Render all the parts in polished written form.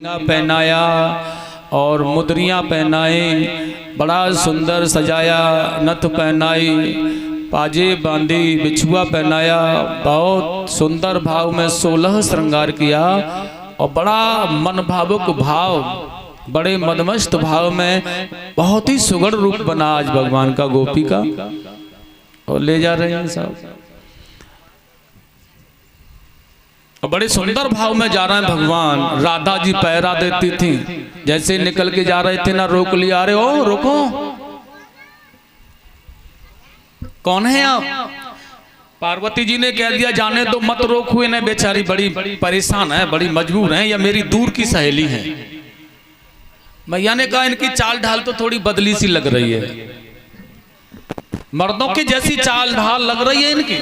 पहनाया और मुद्रियाँ पहनाई, बड़ा सुंदर सजाया, नथ पहनाई, पाजे बांधी, बिछुआ पहनाया, बहुत सुंदर भाव में 16 श्रृंगार किया और बड़ा मन भावुक भाव, बड़े मदमस्त भाव में बहुत ही सुगढ़ रूप बना आज भगवान का गोपी का। और ले जा रहे हैं साहब, और बड़े सुंदर भाव में जा रहे हैं भगवान। राधा जी पहरा देती थी, जैसे निकल के जा रहे थे ना, रोक लिया, अरे ओ रुको, कौन है आप? पार्वती जी ने कह दिया जाने दो, मत रोक हुए ना, बेचारी बड़ी परेशान है, बड़ी मजबूर है, या मेरी दूर की सहेली है। मैया ने कहा इनकी चाल ढाल तो थोड़ी बदली सी लग रही है, मर्दों की जैसी चाल ढाल लग रही है इनकी।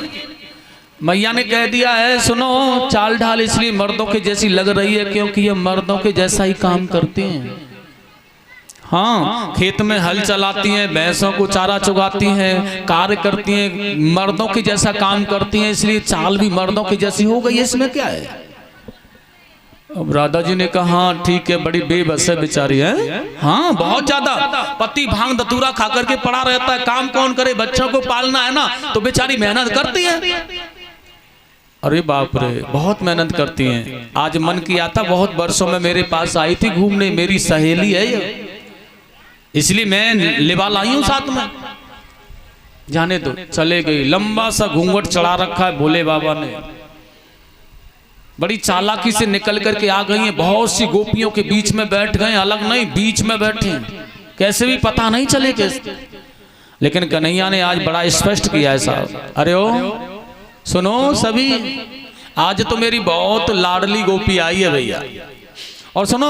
मैया ने कह दिया है सुनो, चाल ढाल इसलिए मर्दों के जैसी लग रही है क्योंकि ये मर्दों के जैसा ही काम करती हैं। हाँ, खेत में हल चलाती हैं, भैंसों को चारा चुगाती हैं, कार्य करती हैं, मर्दों के जैसा काम करती हैं, इसलिए चाल भी मर्दों की जैसी हो गई, इसमें क्या है। अब राधा जी ने कहा हाँ ठीक है, बड़ी बेबस है बेचारी है, हाँ बहुत ज्यादा, पति भांग धतूरा खा करके पड़ा रहता है, काम कौन करे, बच्चों को पालना है ना, तो बेचारी मेहनत करती है। अरे बाप रे, बहुत मेहनत करती हैं। आज मन किया था, बहुत वर्षों में मेरे पास आई थी घूमने, मेरी सहेली है ये, इसलिए मैं लेवा लाई हूं साथ में। जाने दो, चले गई। लंबा सा घूंघट चढ़ा रखा है भोले बाबा ने, बड़ी चालाकी से निकल करके आ गई हैं। बहुत सी गोपियों के बीच में बैठ गए, अलग नहीं, बीच में बैठे हैं, कैसे भी पता नहीं चले कैसे। लेकिन कन्हैया ने आज बड़ा स्पष्ट किया है साहब, अरे ओ सुनो सभी, आज तो मेरी बहुत लाडली गोपी आई है भैया, और सुनो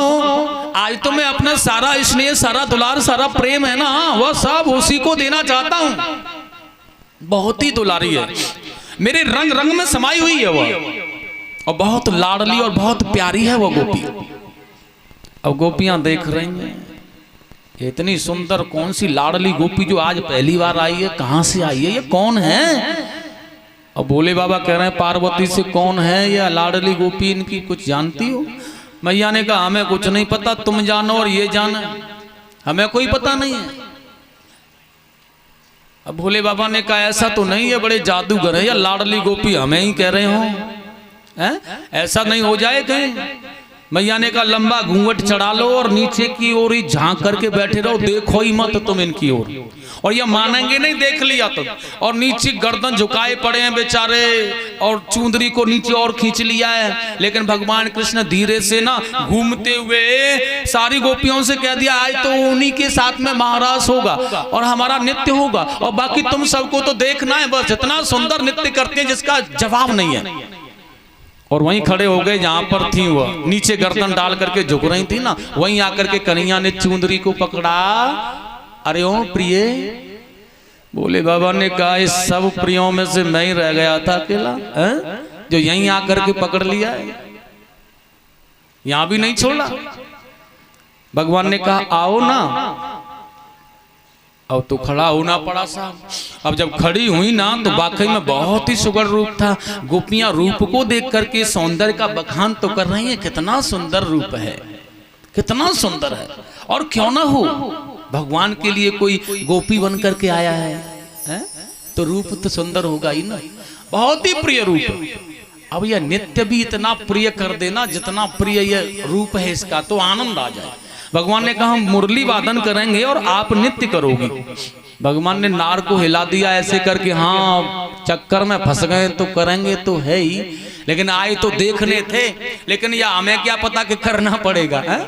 आज तो मैं अपना सारा स्नेह, सारा दुलार, सारा प्रेम है ना, वह सब उसी को देना चाहता हूं। बहुत ही दुलारी है, मेरे रंग रंग में समाई हुई है वह, और बहुत लाडली और बहुत प्यारी है वो गोपी। अब गोपियां देख रही हैं, इतनी सुंदर कौन सी लाडली गोपी जो आज पहली बार आई है, कहां से आई है, ये कौन है। और भोले बाबा कह रहे हैं पार्वती से कौन है या लाडली गोपी इनकी कुछ जानती हो। मैया ने कहा हमें कुछ नहीं पता, तुम जानो और ये जाने, हमें कोई पता नहीं है। अब भोले बाबा ने कहा ऐसा तो नहीं है, बड़े जादूगर है या लाडली गोपी हमें ही कह रहे हो, ऐसा नहीं हो जाए कहीं। मैया ने कहा लंबा घूंघट चढ़ा लो और नीचे की ओर ही झांक करके बैठे रहो, देखो ही मत तुम इनकी ओर, और ये मानेंगे नहीं देख लिया तुम। और नीचे गर्दन झुकाए पड़े हैं बेचारे, और चुंदरी को नीचे और खींच लिया है। लेकिन भगवान कृष्ण धीरे से ना घूमते हुए सारी गोपियों से कह दिया आज तो उन्हीं के साथ में महाराज होगा और हमारा नृत्य होगा, और बाकी तुम सबको तो देखना है बस, इतना सुंदर नृत्य करते हैं जिसका जवाब नहीं है। और वहीं खड़े हो गए जहां पर थी वह, नीचे गर्दन डाल करके झुक रही थी ना, वहीं आकर के कन्हैया ने चुंदरी को पकड़ा। अरे ओ प्रिय, भोले बाबा ने कहा इस सब प्रियों में से मैं ही रह गया था अकेला, जो यहीं आकर के पकड़ लिया है, यहां भी नहीं छोड़ा। भगवान ने कहा आओ ना, अब तो खड़ा होना पड़ा साहब। अब जब खड़ी हुई ना तो वाकई में बहुत ही सुगढ़ रूप था। गोपियां रूप को देख करके सौंदर्य का बखान तो कर रही हैं, कितना सुंदर रूप है, कितना सुंदर है। और क्यों ना हो, भगवान के लिए कोई गोपी बन करके आया है, तो रूप तो सुंदर होगा ही ना, बहुत ही प्रिय रूप। अब यह नित्य भी इतना प्रिय कर देना जितना प्रिय यह रूप है इसका, तो आनंद आ जाए। भगवान ने कहा हम मुरली वादन करेंगे और आप नृत्य करोगी। भगवान ने नार को हिला दिया ऐसे करके, हाँ चक्कर में फंस गए तो करेंगे तो है ही, लेकिन आए तो देखने थे, लेकिन यह हमें क्या पता कि करना पड़ेगा है?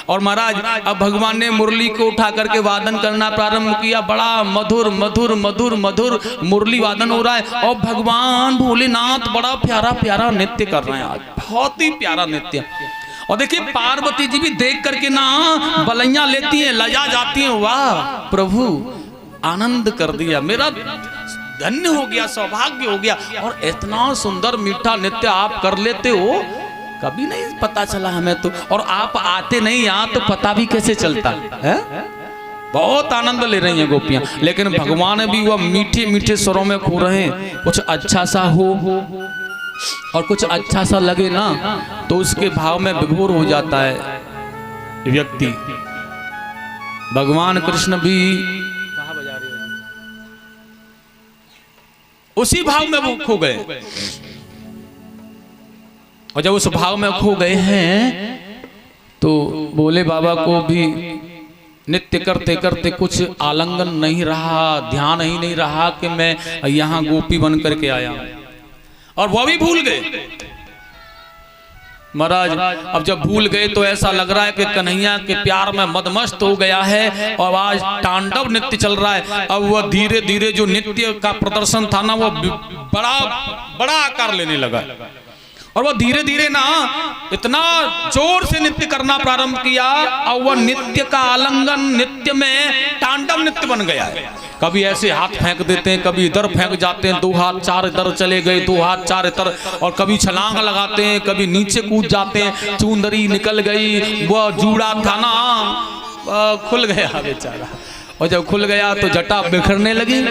और महाराज अब भगवान ने मुरली को उठा करके वादन करना प्रारंभ किया, बड़ा मधुर मधुर मधुर मधुर मुरली वादन हो रहा है, और भगवान भोलेनाथ बड़ा प्यारा प्यारा नृत्य कर रहे हैं आज, बहुत ही प्यारा नृत्य। और देखिए पार्वती जी भी देख करके ना बलैया लेती हैं, लजा जाती हैं, वाह प्रभु आनंद कर दिया, मेरा धन्य हो गया, सौभाग्य हो गया, और इतना सुंदर मीठा नृत्य आप कर लेते हो, कभी नहीं पता चला हमें तो, और आप आते नहीं यहाँ तो पता भी कैसे चलता है। बहुत आनंद ले रही हैं गोपियां, लेकिन भगवान भी वह मीठे मीठे स्वरों में खो रहे हैं, कुछ अच्छा सा हो और कुछ अच्छा सा लगे ना तो उसके भाव में विभोर हो जाता है। व्यक्ति, भगवान कृष्ण भी उसी भाव में वो खो गए। और जब उस भाव में खो गए हैं तो भोले बाबा को भी नित्य करते करते कुछ आलिंगन नहीं रहा, ध्यान ही नहीं रहा कि मैं यहाँ गोपी बन करके आया, और वो भी भूल गए। महाराज अब जब भूल गए तो ऐसा लग रहा है कि कन्हैया के प्यार में मदमस्त हो गया है और आज तांडव नृत्य चल रहा है। अब वह धीरे धीरे जो नृत्य का प्रदर्शन था ना वो बड़ा बड़ा आकार लेने लगा, और वह धीरे धीरे ना इतना जोर से नृत्य करना प्रारंभ किया और वह नृत्य का आलिंगन नृत्य में तांडव नृत्य बन गया है। कभी ऐसे हाथ फेंक देते हैं, कभी इधर फेंक जाते हैं, 2 हाथ 4 इधर चले गए, 2 हाथ 4 इधर, और कभी छलांग लगाते हैं, कभी नीचे कूद जाते हैं, चुंदरी निकल गई, वह जूड़ा था ना खुल गया बेचारा, और जब खुल गया तो जटा बिखरने लगी,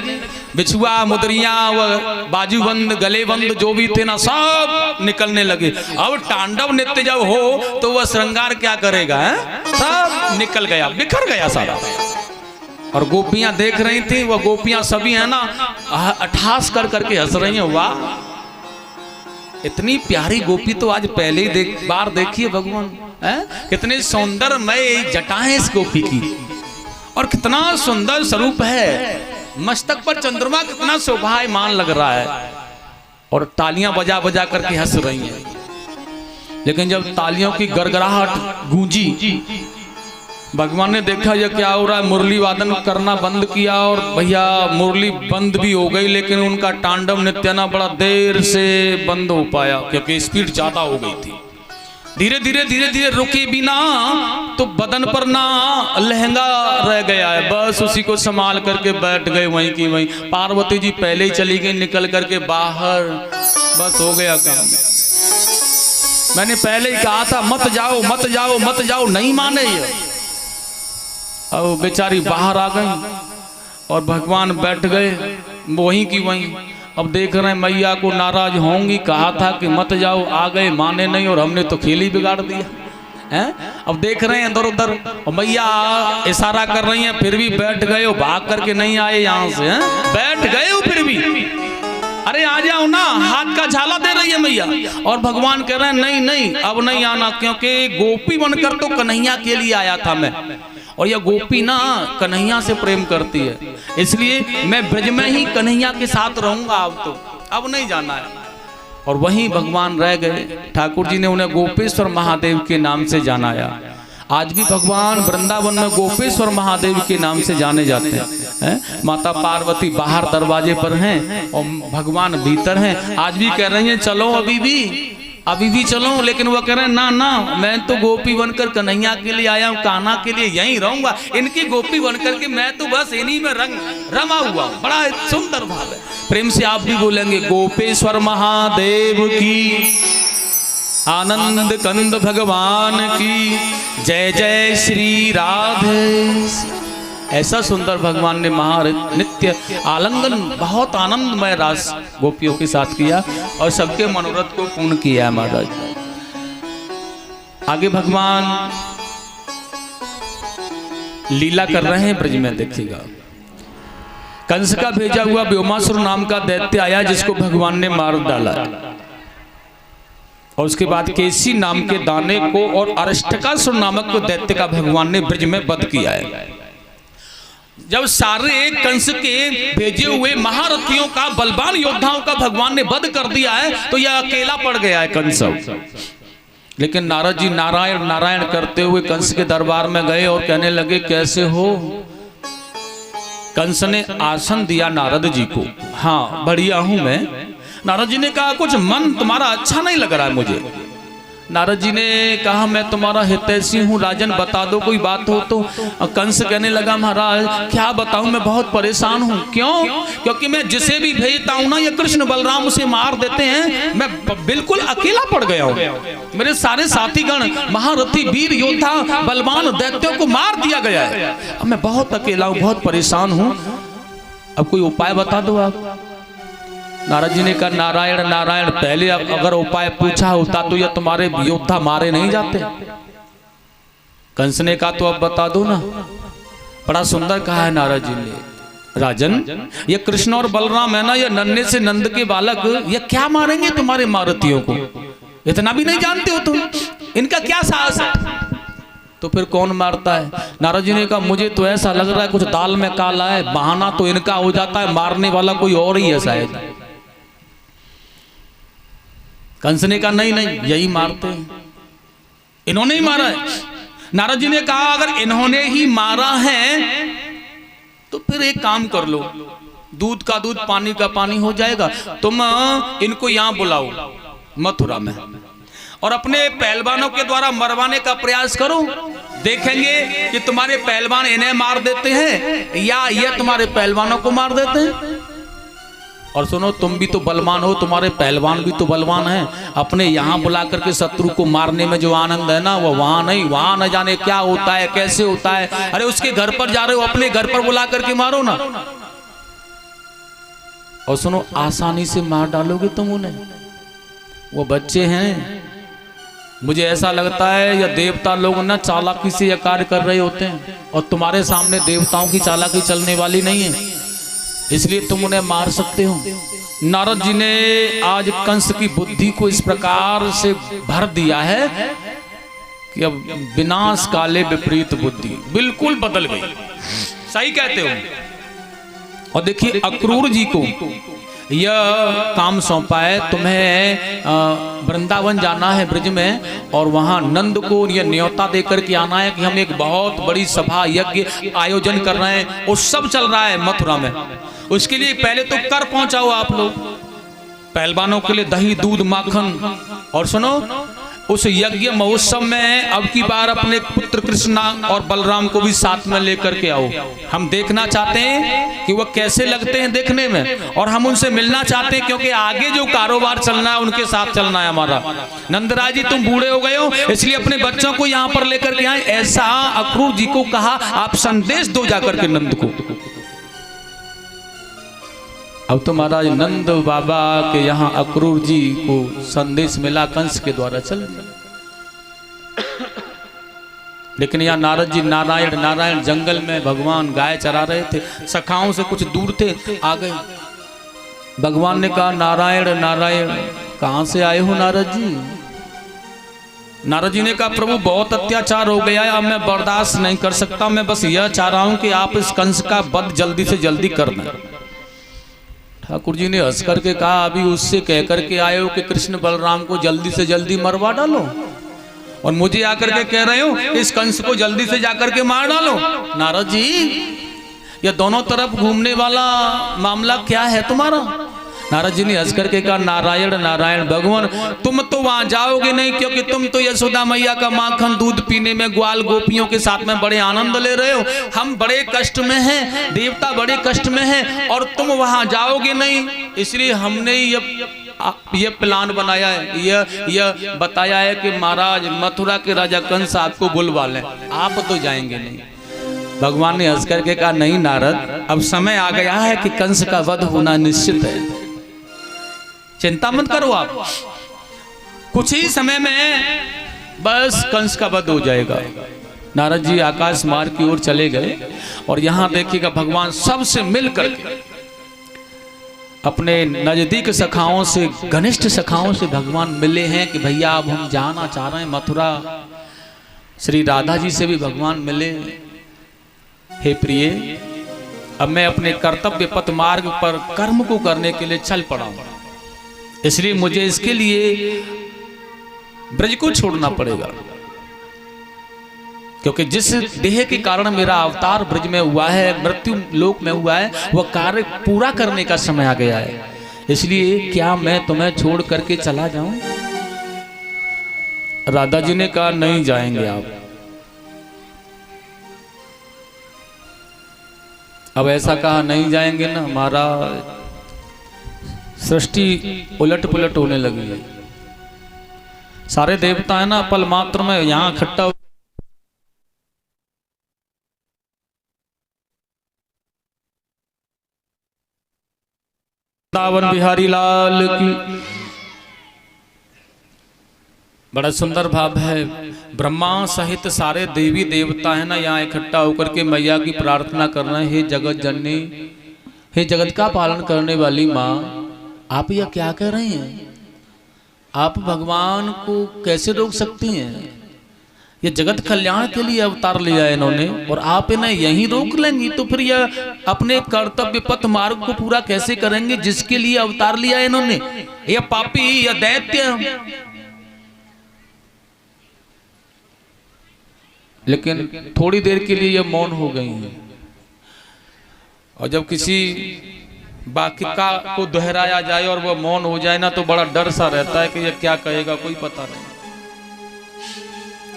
बिछुआ मुदरियां व बाजूबंद गलेबंद जो भी थे ना सब निकलने लगे। अब तांडव नृत्य जब हो तो वह श्रृंगार क्या करेगा, सब निकल गया, बिखर गया सारा। और गोपियां देख रही थी, वह गोपियां सभी है ना अठास कर करके हंस रही हैं। वाह, इतनी प्यारी गोपी तो आज पहले ही बार देखिए भगवान, कितने सौंदर्यमय जटाएं इस गोपी की, और कितना सुंदर स्वरूप है, मस्तक पर चंद्रमा कितना शोभायमान लग रहा है, और तालियां बजा बजा करके हंस रही हैं। लेकिन जब तालियों की गड़गड़ाहट गूंजी, भगवान ने देखा यह क्या हो रहा है, मुरली वादन करना बंद किया, और भैया मुरली बंद भी हो गई, लेकिन उनका तांडव नृत्य ना बड़ा देर से बंद हो पाया क्योंकि स्पीड ज्यादा हो गई थी। धीरे धीरे रुके बिना तो बदन पर ना लहंगा रह गया है, बस उसी को संभाल करके बैठ गए वहीं की वहीं। पार्वती जी पहले ही चली गई निकल करके बाहर, बस हो गया काम। मैंने पहले ही कहा था मत जाओ मत जाओ मत जाओ, नहीं माने ये। अब बेचारी बाहर आ गई और भगवान बैठ गए वहीं की वहीं। अब देख रहे हैं मैया को नाराज होंगी, कहा था कि मत जाओ, आ गए माने नहीं, और हमने तो खेल ही बिगाड़ दिया हैं। अब देख रहे हैं इधर उधर, और मैया इशारा कर रही हैं, फिर भी बैठ गए हो, भाग करके नहीं आए यहाँ से, हैं? बैठ गए हो फिर भी, अरे आ जाओ ना, हाथ का झाला दे रही है मैया। और भगवान कह रहे हैं नहीं नहीं अब नहीं आना, क्योंकि गोपी बनकर तो कन्हैया के लिए आया था मैं, और यह गोपी ना कन्हैया से प्रेम करती है, इसलिए मैं ब्रज में ही कन्हैया के साथ रहूंगा, अब नहीं जाना है। और वहीं भगवान रह गए। ठाकुर जी ने उन्हें गोपेश्वर महादेव के नाम से जानाया। आज भी भगवान वृंदावन में गोपेश्वर महादेव के नाम से जाने जाते हैं। माता पार्वती बाहर दरवाजे पर हैं और भगवान भीतर हैं। आज भी कह रही हैं चलो अभी भी चलो, लेकिन वो कह रहे हैं ना ना, मैं तो गोपी बनकर कन्हैया के लिए आया हूँ, कान्हा के लिए यहीं रहूंगा, इनकी गोपी बनकर के मैं तो बस इन्हीं में रमा हुआ। बड़ा सुंदर भाव है। प्रेम से आप भी बोलेंगे गोपेश्वर महादेव की, आनंद कंद भगवान की जय जय श्री राधे। ऐसा सुंदर भगवान ने नित्य आलिंगन बहुत आनंदमय रास गोपियों के साथ किया और सबके मनोरथ को पूर्ण किया है महाराज। आगे भगवान लीला कर रहे हैं ब्रज में, देखिएगा। कंस का भेजा हुआ व्योमासुर नाम का दैत्य आया जिसको भगवान ने मार डाला, और उसके बाद केसी नाम के दाने को और अरिष्टकासुर नामक को दैत्य का भगवान ने ब्रज में वध किया है। जब सारे कंस के भेजे हुए महारथियों का, बलवान योद्धाओं का भगवान ने वध कर दिया है, तो यह अकेला पड़ गया है कंस। लेकिन नारद जी नारायण नारायण करते हुए कंस के दरबार में गए और कहने लगे कैसे हो। कंस ने आसन दिया नारद जी को, हाँ बढ़िया हूं मैं। नारद जी ने कहा कुछ मन तुम्हारा अच्छा नहीं लग रहा है मुझे। नारद जी ने कहा मैं तुम्हारा हितैषी हूँ राजन, बता दो कोई बात हो तो। कंस कहने लगा महाराज क्या बताऊं, मैं बहुत परेशान हूँ। क्यों? क्योंकि मैं जिसे भी भेजता हूँ ना ये कृष्ण बलराम उसे मार देते हैं, मैं बिल्कुल अकेला पड़ गया हूँ। मेरे सारे साथीगण महारथी वीर योद्धा बलवान दैत्यों को मार दिया गया है, अब मैं बहुत अकेला हूँ, बहुत परेशान हूँ, अब कोई उपाय बता दो आप। नारद जी ने कहा नारायण नारायण, पहले अगर उपाय पूछा होता तो यह तुम्हारे योद्धा मारे नहीं जाते। कंस ने कहा तो अब बता दो ना। बड़ा सुंदर कहा है नारद जी ने, राजन ये कृष्ण और बलराम है ना, ये नन्हे से नंद के बालक, ये क्या मारेंगे तुम्हारे मारुतियों को? इतना भी नहीं जानते हो तुम? इनका क्या साहस है? तो फिर कौन मारता है? नारद जी ने कहा मुझे तो ऐसा लग रहा है कुछ दाल में काला है, बहाना तो इनका हो जाता है, मारने वाला कोई और ही है शायद। कंस ने कहा नहीं नहीं, यही मारते हैं, इन्होंने ही मारा है। नारद जी ने कहा अगर इन्होंने ही मारा है तो फिर एक काम कर लो, दूध का दूध पानी का पानी हो जाएगा। तुम इनको यहां बुलाओ मथुरा में और अपने पहलवानों के द्वारा मरवाने का प्रयास करो, देखेंगे कि तुम्हारे पहलवान इन्हें मार देते हैं या ये तुम्हारे पहलवानों को मार देते हैं। और सुनो, तुम भी तो बलवान हो, तुम्हारे पहलवान भी तो बलवान हैं। अपने यहाँ बुला करके शत्रु को मारने में जो आनंद है ना, वो वहां नहीं। वहां न जाने क्या होता है, कैसे होता है। अरे उसके घर पर जा रहे हो, अपने घर पर बुला करके मारो ना। और सुनो, आसानी से मार डालोगे तुम उन्हें, वो बच्चे हैं। मुझे ऐसा लगता है यह देवता लोग ना चालाकी से यह कार्य कर रहे होते हैं, और तुम्हारे सामने देवताओं की चालाकी चलने वाली नहीं है, इसलिए तुम उन्हें मार सकते हो। नारद जी ने आज कंस की बुद्धि को इस प्रकार से भर दिया है कि अब विनाश काले विपरीत बुद्धि बिल्कुल बदल गई। सही कहते हो। और देखिए, अक्रूर जी को यह काम सौंपा है, तुम्हें वृंदावन जाना है ब्रज में, और वहां नंद को यह न्योता देकर के आना है कि हम एक बहुत बड़ी सभा यज्ञ आयोजन कर रहे हैं, उत्सव चल रहा है मथुरा में। उसके लिए पहले तो कर पहुंचाओ आप लोग, पहलवानों के लिए दही दूध माखन। और सुनो, उस यज्ञ महोत्सव में अब की बार अपने पुत्र कृष्णा और बलराम को भी साथ में लेकर के आओ। हम देखना चाहते हैं कि वह कैसे लगते हैं देखने में, और हम उनसे मिलना चाहते हैं, क्योंकि आगे जो कारोबार चलना है उनके साथ चलना है हमारा। नंदराज जी तुम बूढ़े हो गए हो, इसलिए अपने बच्चों को यहाँ पर लेकर के आए, ऐसा अक्रूर जी को कहा। आप संदेश दो जाकर के नंद को। अब तो महाराज नंद बाबा के यहाँ अक्रूर जी को संदेश मिला कंस के द्वारा, चल। लेकिन यहाँ नारद जी नारायण नारायण जंगल में भगवान गाय चरा रहे थे, सखाओं से कुछ दूर थे, आ गए। भगवान ने कहा नारायण नारायण, कहाँ से आए हो नारद जी? नारद जी ने कहा प्रभु बहुत अत्याचार हो गया है, अब मैं बर्दाश्त नहीं कर सकता, मैं बस यह चाह रहा हूं कि आप इस कंस का वध जल्दी से जल्दी कर दें। ठाकुर जी ने हंस करके कहा अभी उससे कह करके आए हो कि कृष्ण बलराम को जल्दी से जल्दी मरवा डालो, और मुझे आकर के कह रहे हो इस कंस को जल्दी से जाकर के मार डालो। नारद जी, ये दोनों तरफ घूमने वाला मामला क्या है तुम्हारा? नारद जी ने हंस करके कहा नारायण नारायण भगवान, तुम तो वहां जाओगे नहीं, क्योंकि तुम तो यशोदा मैया का माखन दूध पीने में ग्वाल गोपियों के साथ में बड़े आनंद ले रहे हो। हम बड़े कष्ट में हैं, देवता बड़े कष्ट में हैं, और तुम वहां जाओगे नहीं, इसलिए हमने ये प्लान बनाया है, यह बताया है कि महाराज मथुरा के राजा कंस आपको बुलवा लें, आप तो जाएंगे नहीं। भगवान ने हंस करके कहा नहीं नारद, अब समय आ गया है कि कंस का वध होना निश्चित है, चिंता मत करो आप, कुछ ही समय में बस कंस का वध हो जाएगा। नारद जी आकाश मार्ग की ओर चले गए, और यहां देखिएगा भगवान सबसे मिलकर के अपने नजदीक सखाओं से, घनिष्ठ सखाओं से भगवान मिले हैं कि भैया अब हम जाना चाह रहे हैं मथुरा। श्री राधा जी से भी भगवान मिले, हे प्रिय अब मैं अपने कर्तव्य पथ मार्ग पर कर्म को करने के लिए चल पड़ा हूं, इसलिए मुझे इसके लिए ब्रज को छोड़ना पड़ेगा, क्योंकि जिस देह के कारण मेरा अवतार ब्रज में हुआ है, मृत्यु लोक में हुआ है, वह कार्य पूरा करने का समय आ गया है। इसलिए क्या मैं तुम्हें छोड़ करके चला जाऊं? राधा जी ने कहा नहीं जाएंगे आप। अब ऐसा कहा नहीं जाएंगे ना, हमारा सृष्टि उलट पुलट होने लगी है। सारे देवता है ना पल मात्र में यहाँ इकट्ठा, वृंदावन बिहारी लाल की, बड़ा सुंदर भाव है। ब्रह्मा सहित सारे देवी देवता है ना यहाँ इकट्ठा होकर के मैया की प्रार्थना कर रहे हैं, हे जगत जननी, हे जगत का पालन करने वाली माँ, आप यह क्या कह रही हैं? आप भगवान को कैसे रोक सकती हैं? ये जगत कल्याण के लिए अवतार लिया है इन्होंने, और आप इन्हें यहीं रोक लेंगी तो फिर यह अपने कर्तव्य पथ मार्ग को पूरा कैसे करेंगे जिसके लिए अवतार लिया है इन्होंने? यह पापी, यह दैत्य। लेकिन थोड़ी देर के लिए यह मौन हो गई हैं, और जब किसी वाक्य को दोहराया जाए और वह मौन हो जाए ना तो बड़ा डर सा रहता है कि यह क्या कहेगा, कोई पता नहीं,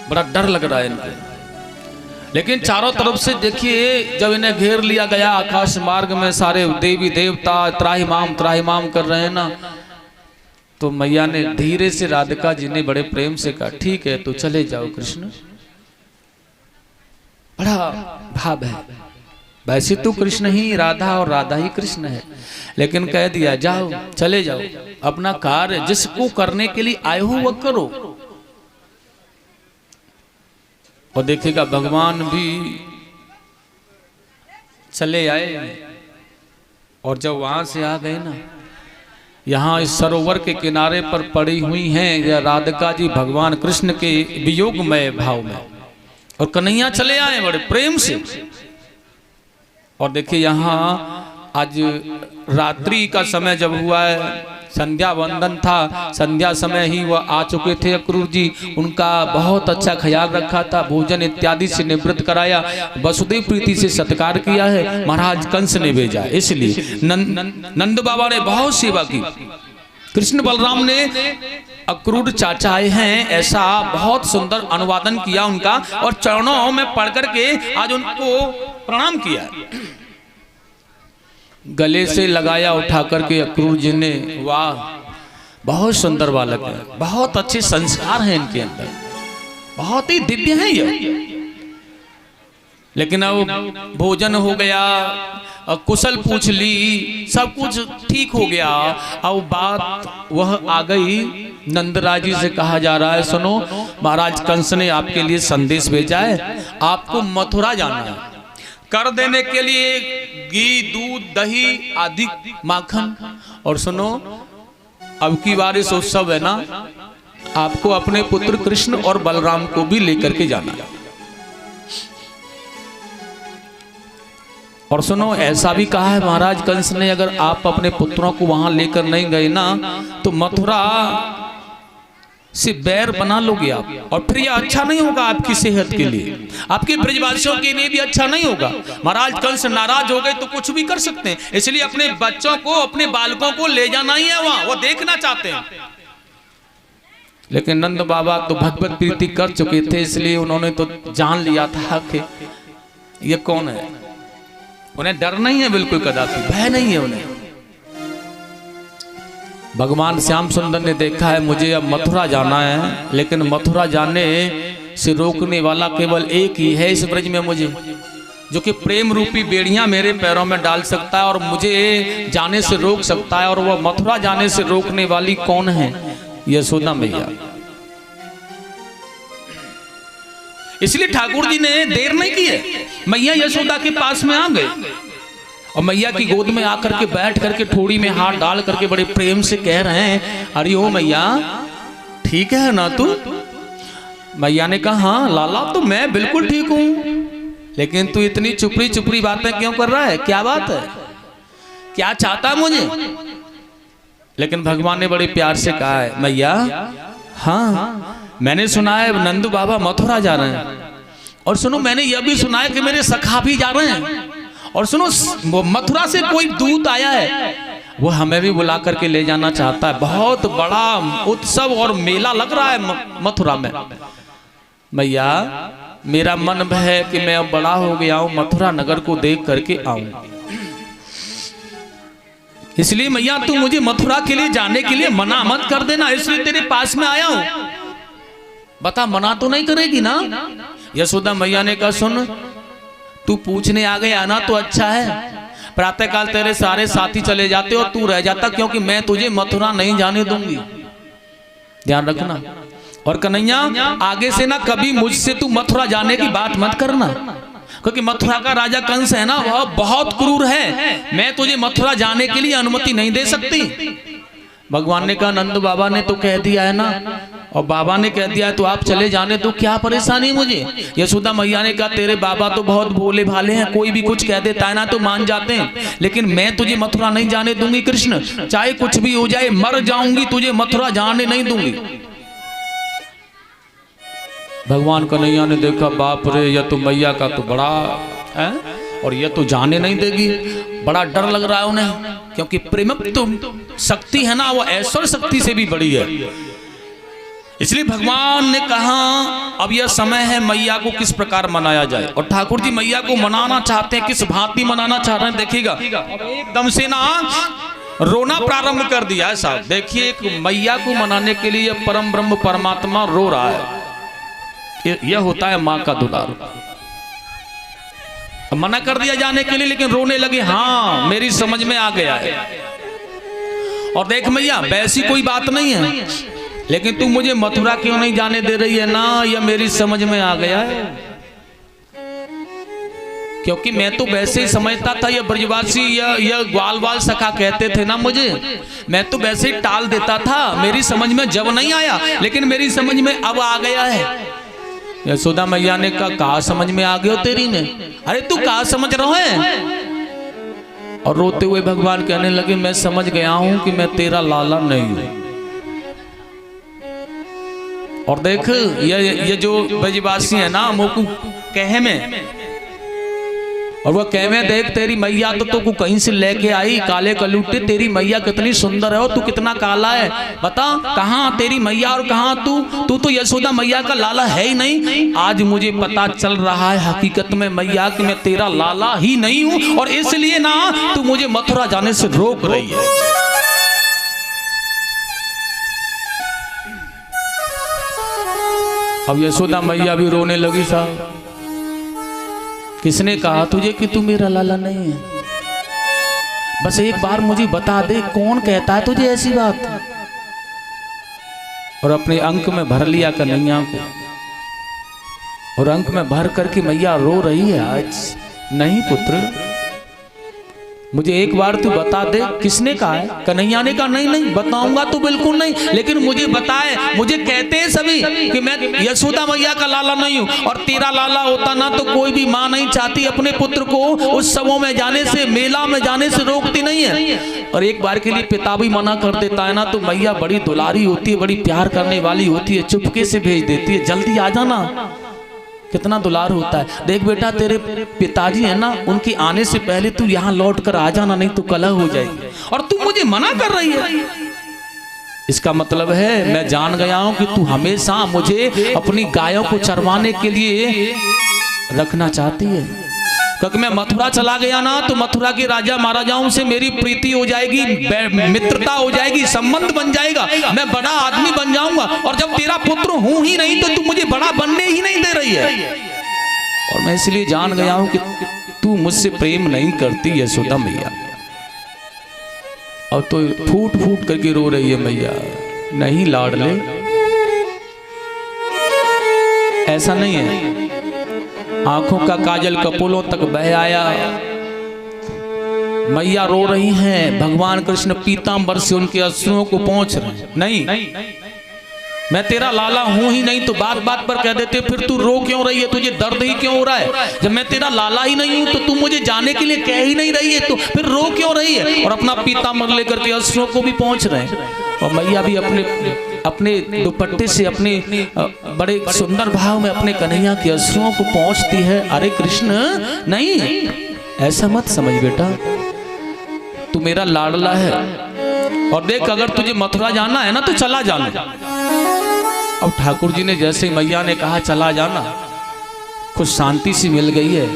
बड़ा डर लग रहा है इनको। लेकिन चारों तरफ से देखिए, जब इन्हें घेर लिया गया आकाश मार्ग में, सारे देवी देवता त्राहिमाम कर रहे हैं ना, तो मैया ने धीरे से राधिका जी ने बड़े प्रेम से कहा, ठीक है तो चले जाओ कृष्ण। बड़ा भाव है, वैसे तो कृष्ण ही राधा और राधा ही कृष्ण है, लेकिन कह दिया जाओ, चले जाओ, अपना कार्य जिसको करने के लिए आए हो वह करो। और देखिएगा भगवान भी चले आए, और जब वहां से आ गए ना, यहाँ इस सरोवर के किनारे पर पड़ी हुई हैं यह राधिका जी भगवान कृष्ण के वियोगमय भाव में, और कन्हैया चले आए बड़े प्रेम से। और देखिए यहाँ आज रात्रि का समय जब हुआ है, संध्या वंदन था, संध्या समय ही वह आ चुके थे अक्रूर जी, उनका बहुत अच्छा ख्याल रखा था, भोजन इत्यादि से निवृत्त कराया, वसुदेव प्रीति से सत्कार किया है, महाराज कंस ने भेजा, इसलिए नंद बाबा ने बहुत सेवा की। कृष्ण बलराम ने अक्रूर चाचा आए हैं ऐसा बहुत सुंदर अनुवादन किया उनका, और चरणों में पढ़ करके आज उनको प्रणाम किया, गले से लगाया उठा करके अक्रूर जी ने। वाह, बहुत सुंदर बालक है, बहुत अच्छे संस्कार हैं इनके अंदर, बहुत ही दिव्य हैं ये। लेकिन अब भोजन हो गया, कुशल पूछ ली, सब कुछ ठीक हो गया, अब बात वह आ गई, नंदराज जी से कहा जा रहा है, सुनो महाराज कंस ने आपके लिए संदेश भेजा है, आपको मथुरा जाना है, कर देने के लिए घी, दूध, दही आदि माखन, और सुनो अब की बार इस उत्सव है ना, आपको अपने पुत्र कृष्ण और बलराम को भी लेकर के जाना है। और सुनो ऐसा भी कहा है महाराज कंस ने, अगर आप अपने पुत्रों को वहां लेकर नहीं गए ना तो मथुरा से बैर बना लोगे आप, और फिर यह अच्छा नहीं होगा आपकी सेहत के लिए, आपके ब्रजवासियों के लिए भी अच्छा नहीं होगा। महाराज कंस नाराज हो गए तो कुछ भी कर सकते हैं, इसलिए अपने बच्चों को, अपने बालकों को ले जाना ही है वहां, वो देखना चाहते हैं। लेकिन नंद बाबा तो भगवत प्रीति कर चुके थे, इसलिए उन्होंने तो जान लिया था कि ये कौन है, उन्हें डर नहीं है, बिल्कुल कदापि भय नहीं है उन्हें। भगवान श्याम सुंदर ने देखा है मुझे अब मथुरा जाना है, लेकिन मथुरा जाने से रोकने वाला केवल एक ही है इस ब्रज में मुझे, जो कि प्रेम रूपी बेड़ियां मेरे पैरों में डाल सकता है और मुझे जाने से रोक सकता है, और वह मथुरा जाने से रोकने वाली कौन है? यशोदा मैया। इसलिए ठाकुर जी ने देर नहीं की है, मैया यशोदा के पास में आ गए, और मैया की गोद में आकर के बैठ करके ठोड़ी में हाथ डाल करके बड़े प्रेम से कह रहे हैं, अरे ओ मैया ठीक है ना तू? मैया ने कहा हाँ लाला तो मैं बिल्कुल ठीक हूं, लेकिन तू इतनी चुपड़ी चुपड़ी बातें क्यों कर रहा है, क्या बात है, क्या चाहता मुझे? लेकिन भगवान ने बड़े प्यार से कहा है, मैया हाँ मैंने सुना है नंदू बाबा मथुरा जा रहे हैं, और सुनो मैंने यह भी सुना है कि मेरे सखा भी जा रहे हैं, और सुनो मथुरा से कोई दूत आया है, वो हमें भी बुला करके ले जाना चाहता है, बहुत बड़ा उत्सव और मेला लग रहा है मथुरा में। मैया मेरा मन है कि मैं अब बड़ा हो गया हूं, मथुरा नगर को देख करके आऊं, इसलिए मैया तू मुझे मथुरा के लिए जाने के लिए मना मत कर देना, इसलिए तेरे पास में आया हूं, बता मना तो नहीं करेगी ना? यशोदा मैया ने कहा सुन तू पूछने आ गया ना तो अच्छा है, प्रातःकाल तेरे सारे साथी चले जाते और तू रह जाता, क्योंकि मैं तुझे मथुरा नहीं जाने दूंगी, ध्यान रखना। और कन्हैया आगे से ना कभी मुझसे तू मथुरा जाने की बात मत करना, क्योंकि मथुरा का राजा कंस है ना, वह बहुत क्रूर है, मैं तुझे मथुरा जाने के लिए अनुमति नहीं दे सकती। भगवान ने कहा नंद बाबा ने तो कह दिया है ना, और बाबा ने कह दिया है तो आप चले जाने तो क्या परेशानी मुझे। यशोदा मैया ने कहा तेरे बाबा तो बहुत भोले भाले हैं, कोई भी कुछ कह देता है ना तो मान जाते हैं, लेकिन मैं तुझे मथुरा नहीं जाने दूंगी कृष्ण, चाहे कुछ भी हो जाए, मर जाऊंगी, तुझे मथुरा जाने नहीं दूंगी। भगवान कन्हैया ने देखा बाप रे, यह तो मैया का तो बड़ा है और यह तो जाने नहीं देगी, बड़ा डर लग रहा है उन्हें, क्योंकि प्रेम तो शक्ति है ना, वो ऐश्वर्य शक्ति से भी बड़ी है। इसलिए भगवान ने कहा अब यह समय है मैया को किस प्रकार मनाया जाए, और ठाकुर जी मैया को मनाना चाहते हैं, किस भांति मनाना चाह रहे हैं देखिएगा। एकदम से ना रोना प्रारंभ कर दिया है साहब। देखिए एक मैया को मनाने के लिए परम ब्रह्म परमात्मा रो रहा है, यह होता है माँ का दुलार। मना कर दिया जाने के लिए, लेकिन रोने लगे, हाँ मेरी समझ में आ गया है। और देख मैया वैसी कोई बात नहीं है, लेकिन तू मुझे मथुरा क्यों नहीं जाने दे रही है ना, यह मेरी समझ में आ गया है। क्योंकि मैं तो वैसे ही समझता था यह ब्रजवासी यह ग्वाल बाल सखा कहते थे ना मुझे, मैं तो वैसे ही टाल देता था, मेरी समझ में जब नहीं आया, लेकिन मेरी समझ में अब आ गया है। यशोदा मैया ने कहा समझ में आ गया तेरी ने, अरे तू कहा समझ रहा है। और रोते हुए भगवान कहने लगे मैं समझ गया हूं कि मैं तेरा लाला नहीं हूं। और देख ये जो ब्रजवासी है ना मोकू कहे में, और वह कहे में देख तेरी मैया तो कहीं से लेके आई काले कलूटे, तेरी मैया कितनी सुंदर है और तू कितना काला है, बता कहाँ तेरी मैया और कहाँ तू तो यशोदा मैया का लाला है ही नहीं। आज मुझे पता चल रहा है हकीकत में मैया कि मैं तेरा लाला ही नहीं हूं, और इसलिए ना तू मुझे मथुरा जाने से रोक रही है। अब यशोदा मैया भी रोने लगी साहब, किसने कहा तुझे कि तू मेरा लाला नहीं है, बस एक बार मुझे बता दे कौन कहता है तुझे ऐसी बात। और अपने अंक में भर लिया कन्हैया को, और अंक में भर करके मैया रो रही है आज, नहीं पुत्र मुझे एक बार तू बता दे किसने कहा है। कन्हैया ने कहा नहीं बताऊंगा तो बिल्कुल नहीं, लेकिन मुझे बताए, मुझे कहते हैं सभी कि मैं यशोदा मैया का लाला नहीं हूं, और तेरा लाला होता ना तो कोई भी माँ नहीं चाहती अपने पुत्र को उत्सवों में जाने से, मेला में जाने से रोकती नहीं है। और एक बार के लिए पिता भी मना कर देता है ना तो मैया बड़ी दुलारी होती है, बड़ी प्यार करने वाली होती है, चुपके से भेज देती है, जल्दी आ जाना, कितना दुलार होता है। देख बेटा तेरे पिताजी है ना, उनके आने से पहले तू यहाँ लौट कर आ जाना, नहीं तो कलह हो जाएगी, और तू मुझे मना कर रही है। इसका मतलब है मैं जान गया हूं कि तू हमेशा मुझे अपनी गायों को चरवाने के लिए रखना चाहती है, क्योंकि मैं मथुरा चला गया ना तो मथुरा के राजा महाराजाओं से मेरी प्रीति हो जाएगी, मित्रता हो जाएगी, संबंध बन जाएगा, मैं बड़ा आदमी बन जाऊंगा, और जब तेरा पुत्र हूं ही नहीं तो तू मुझे बड़ा बनने ही नहीं दे रही है। और मैं इसलिए जान गया हूं कि तू मुझसे प्रेम नहीं करती यशोदा मैया। और तो फूट फूट करके रो रही है मैया, नहीं लाडले ऐसा नहीं है। आंखों का काजल कपोलों तक बह आया, मैया रो रही हैं, भगवान कृष्ण पीतांबर से उनके अश्रुओं को पहुंच रहे हैं। नहीं मैं तेरा लाला हूं ही नहीं तो बात बात पर कह देते, फिर तू रो क्यों रही है, तुझे दर्द ही क्यों हो रहा है। जब मैं तेरा लाला ही नहीं हूं तो तू मुझे जाने के लिए कह ही नहीं रही है, तो फिर रो क्यों रही है। और अपना पीतांबर लेकर के अश्रुओं को भी पहुंच रहे हैं, और मैया भी अपने दुपट्टे से अपने बड़े सुंदर भाव में अपने कन्हैया के अश्रुओं को पहुंचती है। अरे कृष्ण नहीं ऐसा मत समझ बेटा, तू मेरा लाडला है, और देख अगर तुझे मथुरा जाना है ना तो चला जाना। अब ठाकुर जी ने जैसे मैया ने कहा चला जाना, कुछ शांति सी मिल गई है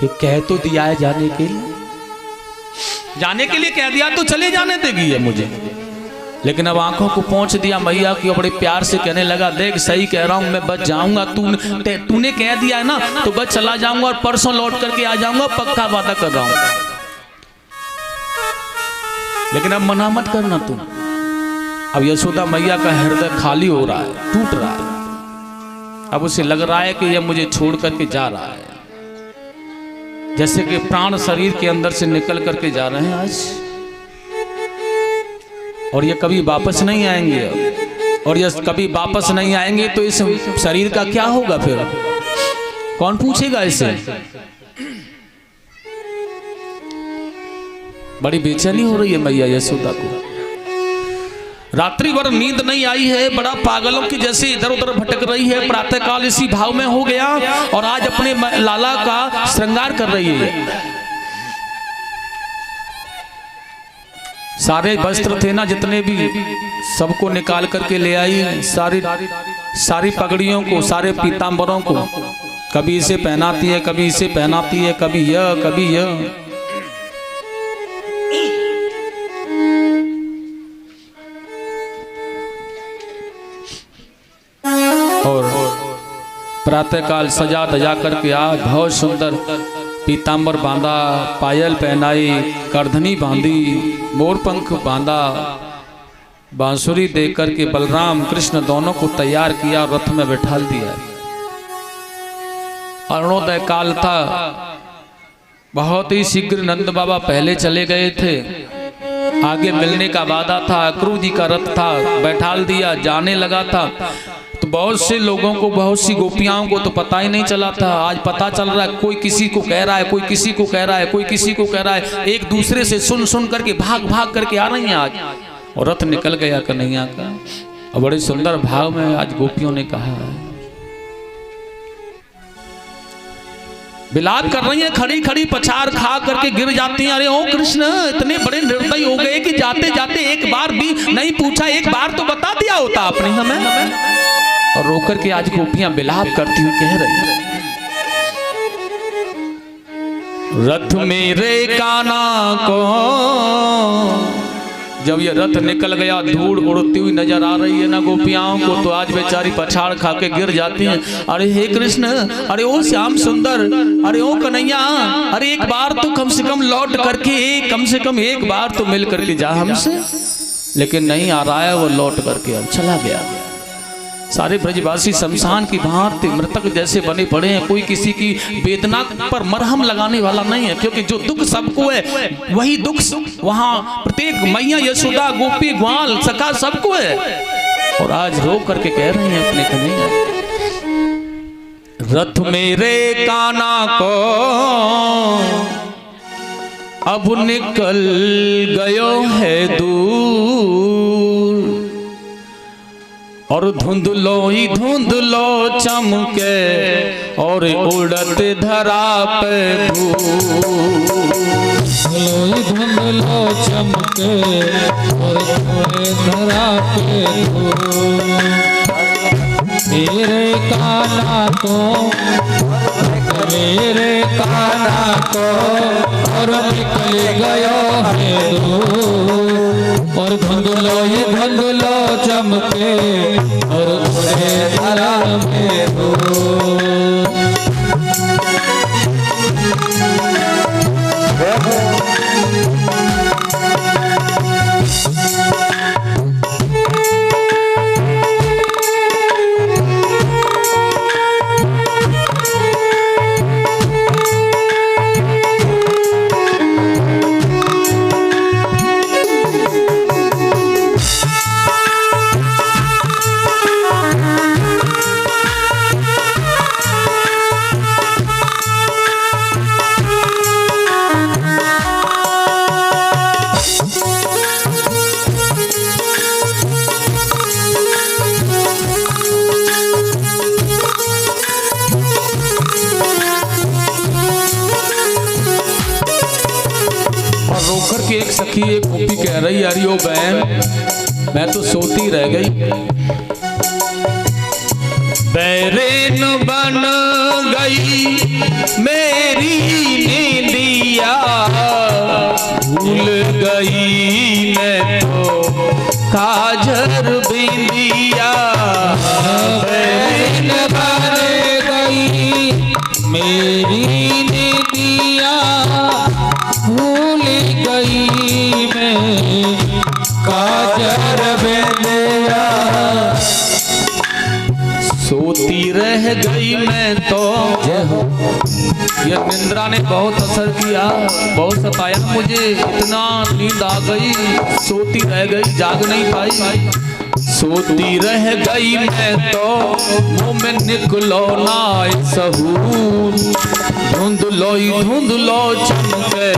कि कह तो दिया है जाने के लिए कह दिया तो चले जाने देगी है मुझे, लेकिन अब आंखों को पहुंच दिया मैया की, बड़े प्यार से कहने लगा देख सही कह रहा हूं मैं बच जाऊंगा, तूने कह दिया है ना तो बच चला जाऊंगा, और परसों लौट करके आ जाऊंगा, पक्का वादा कर रहा हूं। लेकिन अब मना मत करना तुम, अब यशोदा मैया का हृदय खाली हो रहा है, टूट रहा है। अब उसे लग रहा है कि यह मुझे छोड़ करके जा रहा है, जैसे कि प्राण शरीर के अंदर से निकल करके जा रहे हैं आज, और ये कभी वापस नहीं आएंगे। और ये कभी वापस नहीं आएंगे तो इस शरीर का क्या होगा फिर? कौन पूछेगा इसे? बड़ी बेचैनी हो रही है मैया यशोदा को। रात्रि भर नींद नहीं आई है, बड़ा पागलों की जैसे इधर उधर भटक रही है। प्रातःकाल इसी भाव में हो गया और आज अपने लाला का श्रृंगार कर रही है। सारे वस्त्र थे ना जितने भी, सबको निकाल करके ले आई। सारी पगड़ियों को, सारे पीतांबरों को, कभी इसे पहनाती है, कभी इसे पहनाती है, कभी यह कभी यह। और प्रातःकाल सजा धजा करके आज बहुत सुंदर पीतांबर बांधा, पायल पहनाई, करधनी बांधी, मोरपंख बांधा, बांसुरी दे करके बलराम कृष्ण दोनों को तैयार किया, रथ में बैठाल दिया। अरुणोदय काल था, बहुत ही शीघ्र नंद बाबा पहले चले गए थे। आगे मिलने का वादा था, अक्रू जी का रथ था, बैठाल दिया, जाने लगा था। तो बहुत से लोगों को, बहुत सी गोपियाओं को तो पता ही नहीं चला था। आज पता चल रहा है, कोई किसी को कह रहा है, कोई किसी को कह रहा है, कोई किसी को कह रहा है, एक दूसरे से सुन सुन करके भाग भाग करके आ रही हैं आज। और रथ निकल गया कन्हैया का, और बड़े सुंदर भाव में आज गोपियों ने कहा है, विलाप कर रही है, खड़ी खड़ी पछाड़ खा करके गिर जाती हैं। अरे ओ कृष्ण, इतने बड़े निर्दयी हो गए कि जाते जाते एक बार भी नहीं पूछा, एक बार तो बता दिया होता आपने हमें। और रोकर के आज गोपियां विलाप करती हुई कह रही हैं, रथ मेरे काना को। जब ये रथ निकल गया, धूल उड़ती हुई नजर आ रही है ना गोपियाओं को, तो आज बेचारी पछाड़ खा के गिर जाती हैं। अरे हे कृष्ण, अरे ओ श्याम सुंदर, अरे ओ कन्हैया, अरे एक बार तो कम से कम लौट करके, कम से कम एक बार तो मिल करके जा हमसे। लेकिन नहीं आ रहा है वो लौट करके, अब चला गया। सारे ब्रजवासी शमशान की भांति मृतक जैसे बने पड़े हैं। कोई किसी की वेदना पर मरहम लगाने वाला नहीं है, क्योंकि जो दुख सबको है वही दुख वहां प्रत्येक मैया यशोदा गोपी ग्वाल सखा सबको है। और आज रो करके कह रहे हैं अपने कन्हैया, रथ मेरे काना को अब निकल गयो है दूर, और धुंधलो ही धुंधलो चमके और उड़त धरा पे धूल। धुंधलो चमके और उड़त धरा पे धूल। मेरे काना को, मेरे काना को और निकल गयो है दूर, और धुंधलो ये धुंधलो चमके और उड़े धरा में धूल। एक सखी एक गोपी कह रही, अरे ओ बहन, मैं तो सोती रह गई। बैरेन बन गई मेरी नींदिया, भूल गई मैं तो काजर बिंदिया। बैरेन बन गई मेरी नींदिया, भूल गई मैं काजर बिंदिया। ये निंद्रा ने बहुत असर किया, बहुत सताया मुझे, इतना नींद आ गई, सोती रह गई, जाग नहीं पाई। सोती रह गई मैं तो मुंह में निकलो ना सहूर, धुंधलो चमके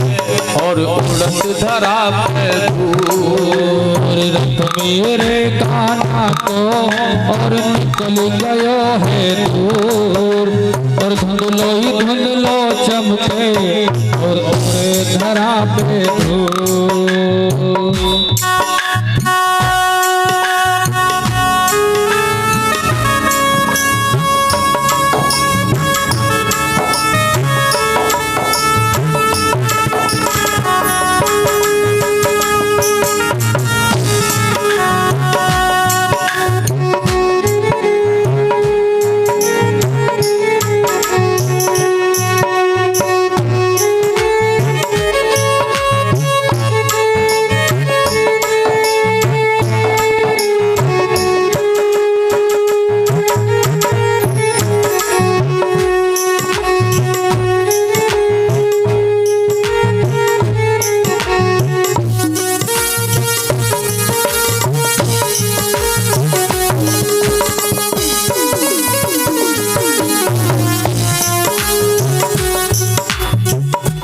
और उड़त धरा पे दूर। रथ मेरे कान्हा को और निकल गयो है दूर, और धुंधलो चमके और उड़े धरा पे दूर।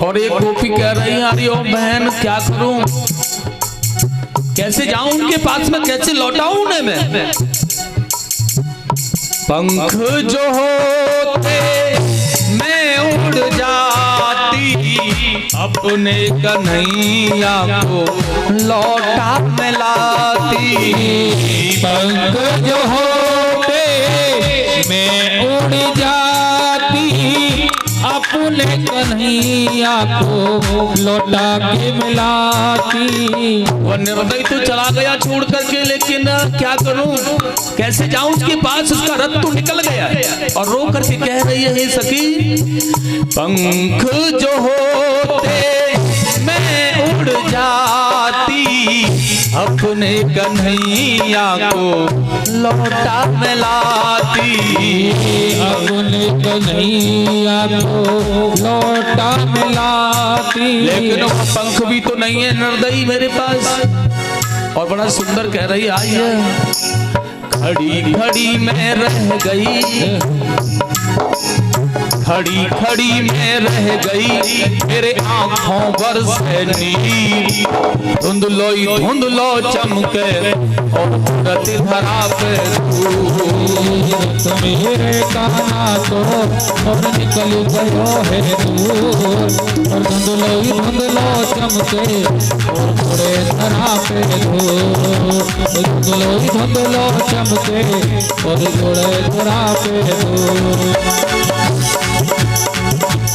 और एक गोपी कह रही है, अरे ओ बहन क्या करूं, कैसे जाऊं उनके पास में, कैसे लौटाऊं उन्हें मैं। पंख जो होते मैं उड़ जाती, अपने कन्हैया को लौटा में लाती। पंख जो होते मैं उड़ जाती, अपने कन्हैया को लौटा के मिलाती। वो निर्दयी तो चला गया छोड़ करके, लेकिन क्या करूं, कैसे जाऊं उसके पास, उसका रथ तो निकल गया है। और रो करके कह रही है, हे सखी पंख जो होते मैं उड़ जाती, अपने कन्हैया को लौटा में लाती। अपने कन्हैया को लौटा में लाती। लेकिन वो पंख भी तो नहीं है निर्दयी मेरे पास। और बड़ा सुंदर कह रही, आई है खड़ी खड़ी में रह गई, खड़ी खड़ी में रह गई, मेरे आंखों पर से नीर, धुंधलो चमके और उड़ती धरा पे दूर। मेरे कान्हा को और निकल गयो है दूर, और धुंधलो चमके और उड़े धरा पे दूर। धुंधलो चमके और उड़े धरा पे दूर।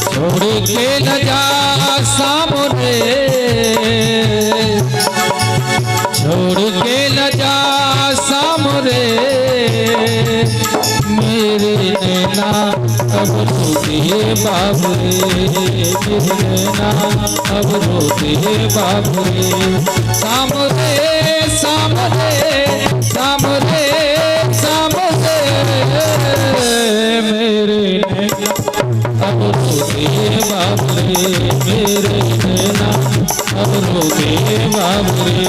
छोड़ के न जा सामने, छोड़ के न जा सामने, मेरे नैना अब रोते बाबरे, मेरे नैना अब रोते बाबरे। सामने सामने सामने सामने, मेरे नैना अब रोते बाबरे, मेरे नैना अब रोते बाबरे।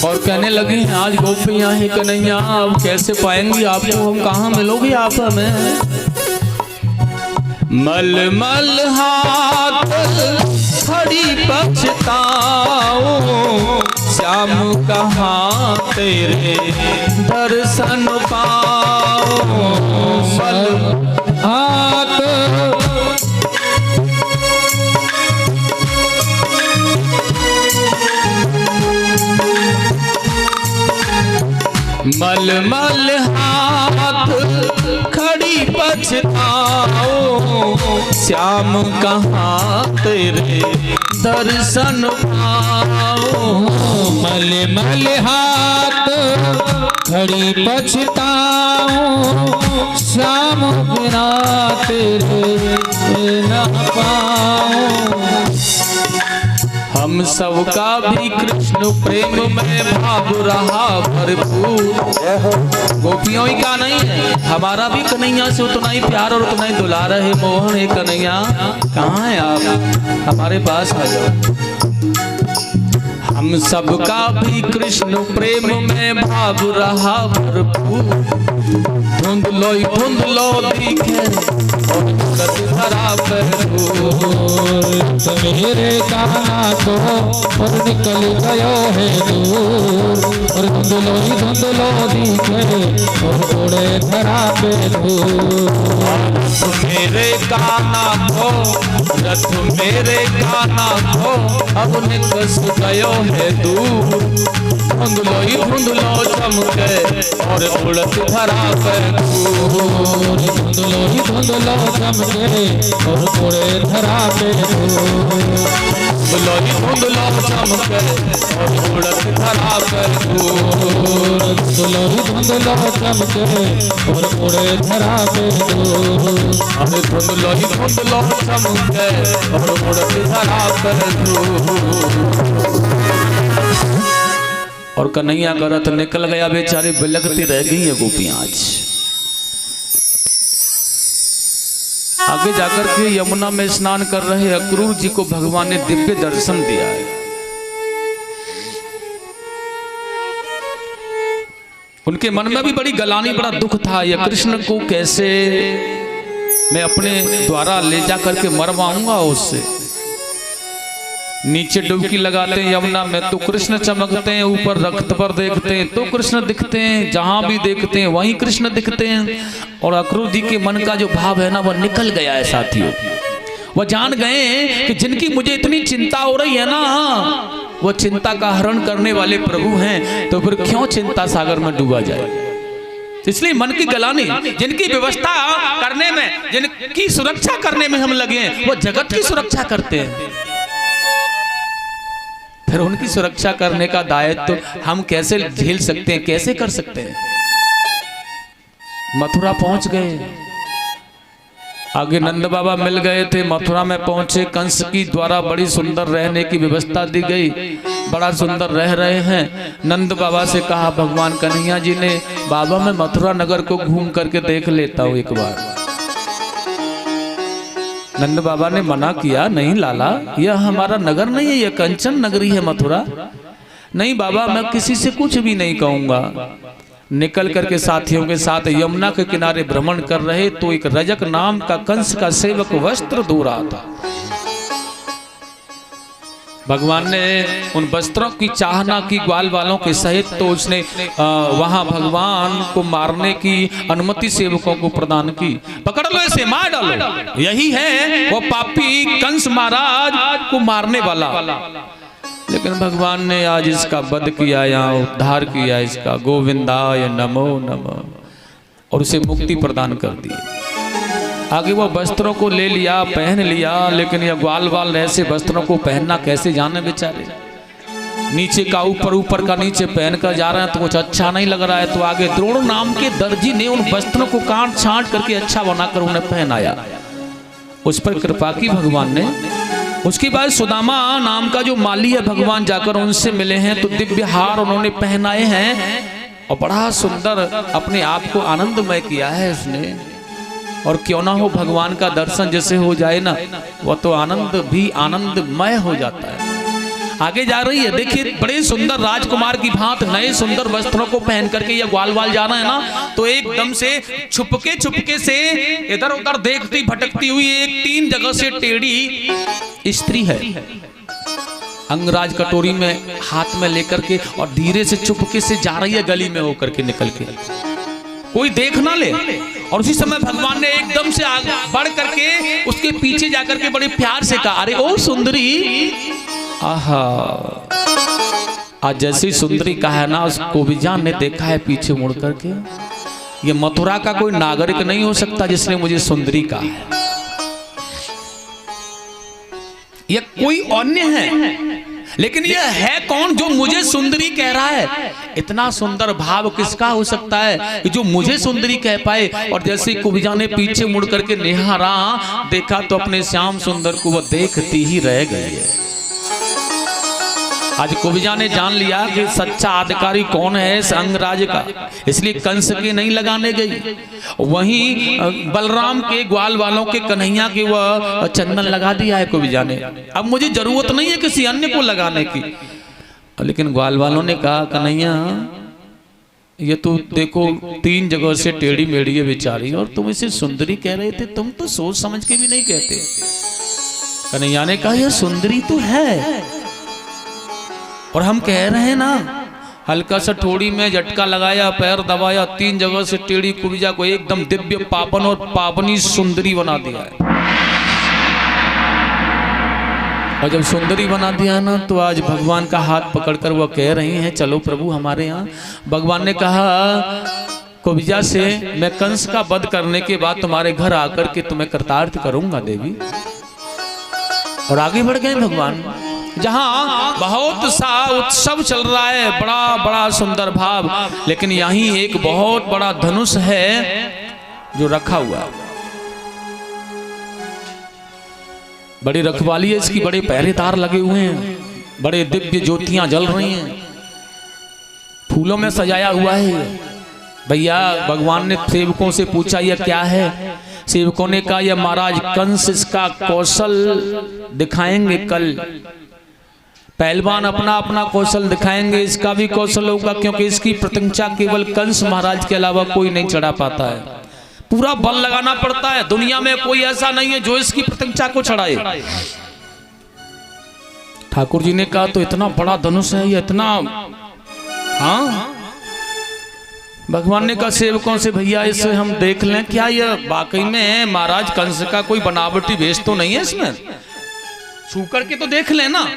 और कहने लगी, आज गोपियां ही कन्हैया, अब कैसे पाएंगी आपको, हम कहाँ मिलोगी आप हमें। मल मल हाथ खड़ी पछताओ, श्याम कहाँ तेरे दर्शन पाओ। मल हाथ मलमल हाथ खड़ी पछताओ, श्याम कहाँ तेरे दर्शन पाओ। मलमल हाथ खड़ी पछताऊं, श्याम बिना तेरे न पाऊं। हम सबका भी कृष्ण प्रेम में भाव रहा भरपूर। गोपियों ही का नहीं है, हमारा भी कन्हैया से उतना ही प्यार और उतना ही दुलार है। मोहन है कन्हैया, कहाँ है आप, हमारे पास आ जाओ। हम सबका भी कृष्ण प्रेम में भाव रहा भरपूर। धुंधलो दिखे और धरा पे मेरे काना को और निकल गयो है दूर। और धुंधलो दिखे और उड़े धरा पे दूर। मेरे काना को रथ मेरे काना को अब निकस गयो है दूर। धुंधलो चमके और उड़त धरा पे दूर। धुंधलो चमके और उड़े धरा पे धुंधलो चमके और उड़त धरा पे दूर। धुंधलो चमके और उड़े धरा पे दूर। अरे धुंधलो चमके और उड़त धरा पे दूर। और कन्हैया का रथ निकल गया, बेचारे बिलखती रह गई है गोपियां। आज आगे जाकर के यमुना में स्नान कर रहे अक्रूर जी को भगवान ने दिव्य दर्शन दिया है। उनके मन में भी बड़ी गलानी, बड़ा दुख था, ये कृष्ण को कैसे मैं अपने द्वारा ले जा करके मरवाऊंगा उससे। नीचे डुबकी लगाते हैं यमुना में तो कृष्ण चमकते हैं, ऊपर रक्त पर देखते हैं तो कृष्ण दिखते हैं, जहां भी देखते हैं वहीं कृष्ण दिखते हैं। और अक्रूर जी के मन का जो भाव है ना, वह निकल गया है साथियों। वह जान गए कि जिनकी मुझे इतनी चिंता हो रही है ना, वो चिंता का हरण करने वाले प्रभु हैं, तो फिर क्यों चिंता सागर में डूबा जाए। इसलिए मन की गलानी, जिनकी व्यवस्था करने में, जिनकी सुरक्षा करने में हम लगे हैं, वो जगत की सुरक्षा करते हैं। फिर उनकी सुरक्षा करने का दायित्व तो हम कैसे झेल सकते हैं, कैसे कर सकते हैं। मथुरा पहुंच गए, आगे नंद बाबा मिल गए थे। मथुरा में पहुंचे, कंस की द्वारा बड़ी सुंदर रहने की व्यवस्था दी गई, बड़ा सुंदर रह रहे हैं। नंद बाबा से कहा भगवान कन्हैया जी ने, बाबा मैं मथुरा नगर को घूम करके देख लेता हूं एक बार। नंद बाबा ने मना किया, नहीं लाला, यह हमारा नगर नहीं है, यह कंचन नगरी है मथुरा। नहीं बाबा, मैं किसी से कुछ भी नहीं कहूंगा। निकल करके साथियों के साथ यमुना के किनारे भ्रमण कर रहे तो एक रजक नाम का कंस का सेवक वस्त्र धो रहा था। भगवान ने उन वस्त्रों की चाहना की ग्वाल वालों के सहित, तो उसने वहां भगवान को मारने की अनुमति सेवकों को प्रदान की। पकड़ लो इसे, मार डालो, यही है वो पापी कंस महाराज को मारने वाला। लेकिन भगवान ने आज इसका वध किया, यहाँ उद्धार किया इसका, गोविंदाय नमो नमः, और उसे मुक्ति प्रदान कर दी। आगे वो वस्त्रों को ले लिया, पहन लिया, लेकिन यह ग्वाल वाल ऐसे वस्त्रों को पहनना कैसे जाने बेचारे। नीचे का ऊपर, ऊपर का नीचे पहन कर जा रहे हैं तो कुछ अच्छा नहीं लग रहा है। तो आगे द्रोण नाम के दर्जी ने उन वस्त्रों को काट छांट करके अच्छा बनाकर उन्हें पहनाया। उस पर कृपा की भगवान ने। उसके बाद सुदामा नाम का जो माली है, भगवान जाकर उनसे मिले हैं तो दिव्य हार उन्होंने पहनाए हैं और बड़ा सुंदर अपने आप को आनंदमय किया है उसने। और क्यों ना हो, भगवान का दर्शन जैसे हो जाए ना, वह तो आनंद भी आनंदमय हो जाता है। आगे जा रही है, देखिए बड़े सुंदर राजकुमार की भांत नए सुंदर वस्त्रों को पहन करके ये ग्वाल वाल जा रहा है ना, तो एकदम से छुपके से इधर उधर देखती भटकती हुई एक 3 जगह से टेढ़ी स्त्री है, अंगराज कटोरी में हाथ में लेकर के, और धीरे से चुपके से जा रही है गली में होकर के निकल के, कोई देख ना ले। और उसी समय भगवान ने एकदम से बढ़ करके उसके पीछे जाकर के बड़े प्यार से कहा, अरे ओ सुंदरी, आहा आज जैसी सुंदरी का है ना, उस कोबिजान ने देखा है पीछे मुड़ करके, ये मथुरा का कोई नागरिक नहीं हो सकता जिसने मुझे सुंदरी कहा है, ये कोई अन्य है। लेकिन ये है कौन जो मुझे सुंदरी कह रहा है? इतना सुंदर भाव किसका हो सकता है कि जो मुझे सुंदरी कह पाए? और जैसे कुबिजा ने पीछे मुड़ करके निहारा, देखा तो अपने श्याम सुंदर को वह देखती ही रह गई है। आज कुबिजा ने जान लिया कि सच्चा अधिकारी कौन है इस अंगराज का, इसलिए कंस के नहीं लगाने गई, वहीं बलराम के ग्वाल वालों के कन्हैया के वह चंदन लगा दिया है कुबिजा ने। अब मुझे जरूरत नहीं है किसी अन्य को लगाने की। लेकिन ग्वाल वालों ने कहा, कन्हैया ये तो देखो 3 जगह से टेढ़ी मेढ़ी है बेचारी, और तुम इसे सुंदरी कह रहे थे, तुम तो सोच समझ के भी नहीं कहते। कन्हैया ने कहा, यह सुंदरी तो है, और हम कह रहे हैं ना, हल्का सा ठोड़ी में झटका लगाया, पैर दबाया, 3 जगह से टेढ़ी कुबिजा को एकदम दिव्य पावन और पावनी सुंदरी बना दिया है। और जब सुंदरी बना दिया ना, तो आज भगवान का हाथ पकड़कर वह कह रही हैं, चलो प्रभु हमारे यहाँ। भगवान ने कहा कुबिजा से, मैं कंस का वध करने के बाद तुम्हारे घर आकर के तुम्हें कृतार्थ करूंगा देवी। और आगे बढ़ गए भगवान। जहां बहुत सा उत्सव चल रहा है, बड़ा बड़ा सुंदर भाव, लेकिन यहीं एक बहुत बड़ा धनुष है जो रखा हुआ है। बड़ी रखवाली है इसकी, बड़े पहरेदार लगे हुए हैं, बड़े दिव्य ज्योतियां जल रही हैं, फूलों में सजाया हुआ है। भैया भगवान ने सेवकों से पूछा, यह क्या है? सेवकों ने कहा, यह महाराज कंस इसका कौशल दिखाएंगे कल। पहलवान अपना अपना कौशल दिखाएंगे, इसका भी कौशल होगा, क्योंकि इसकी प्रत्यंचा केवल कंस महाराज के अलावा कोई नहीं चढ़ा पाता है। पूरा बल लगाना पड़ता है, दुनिया में कोई ऐसा नहीं है जो इसकी प्रत्यंचा को चढ़ाए। ठाकुर जी ने कहा, तो इतना बड़ा धनुष है ये, इतना? हाँ। भगवान ने कहा सेवकों से, भैया इसे हम देख लें, क्या यह वाकई में महाराज कंस का कोई बनावटी भेष तो नहीं है इसमें? छू करके तो देख लेना।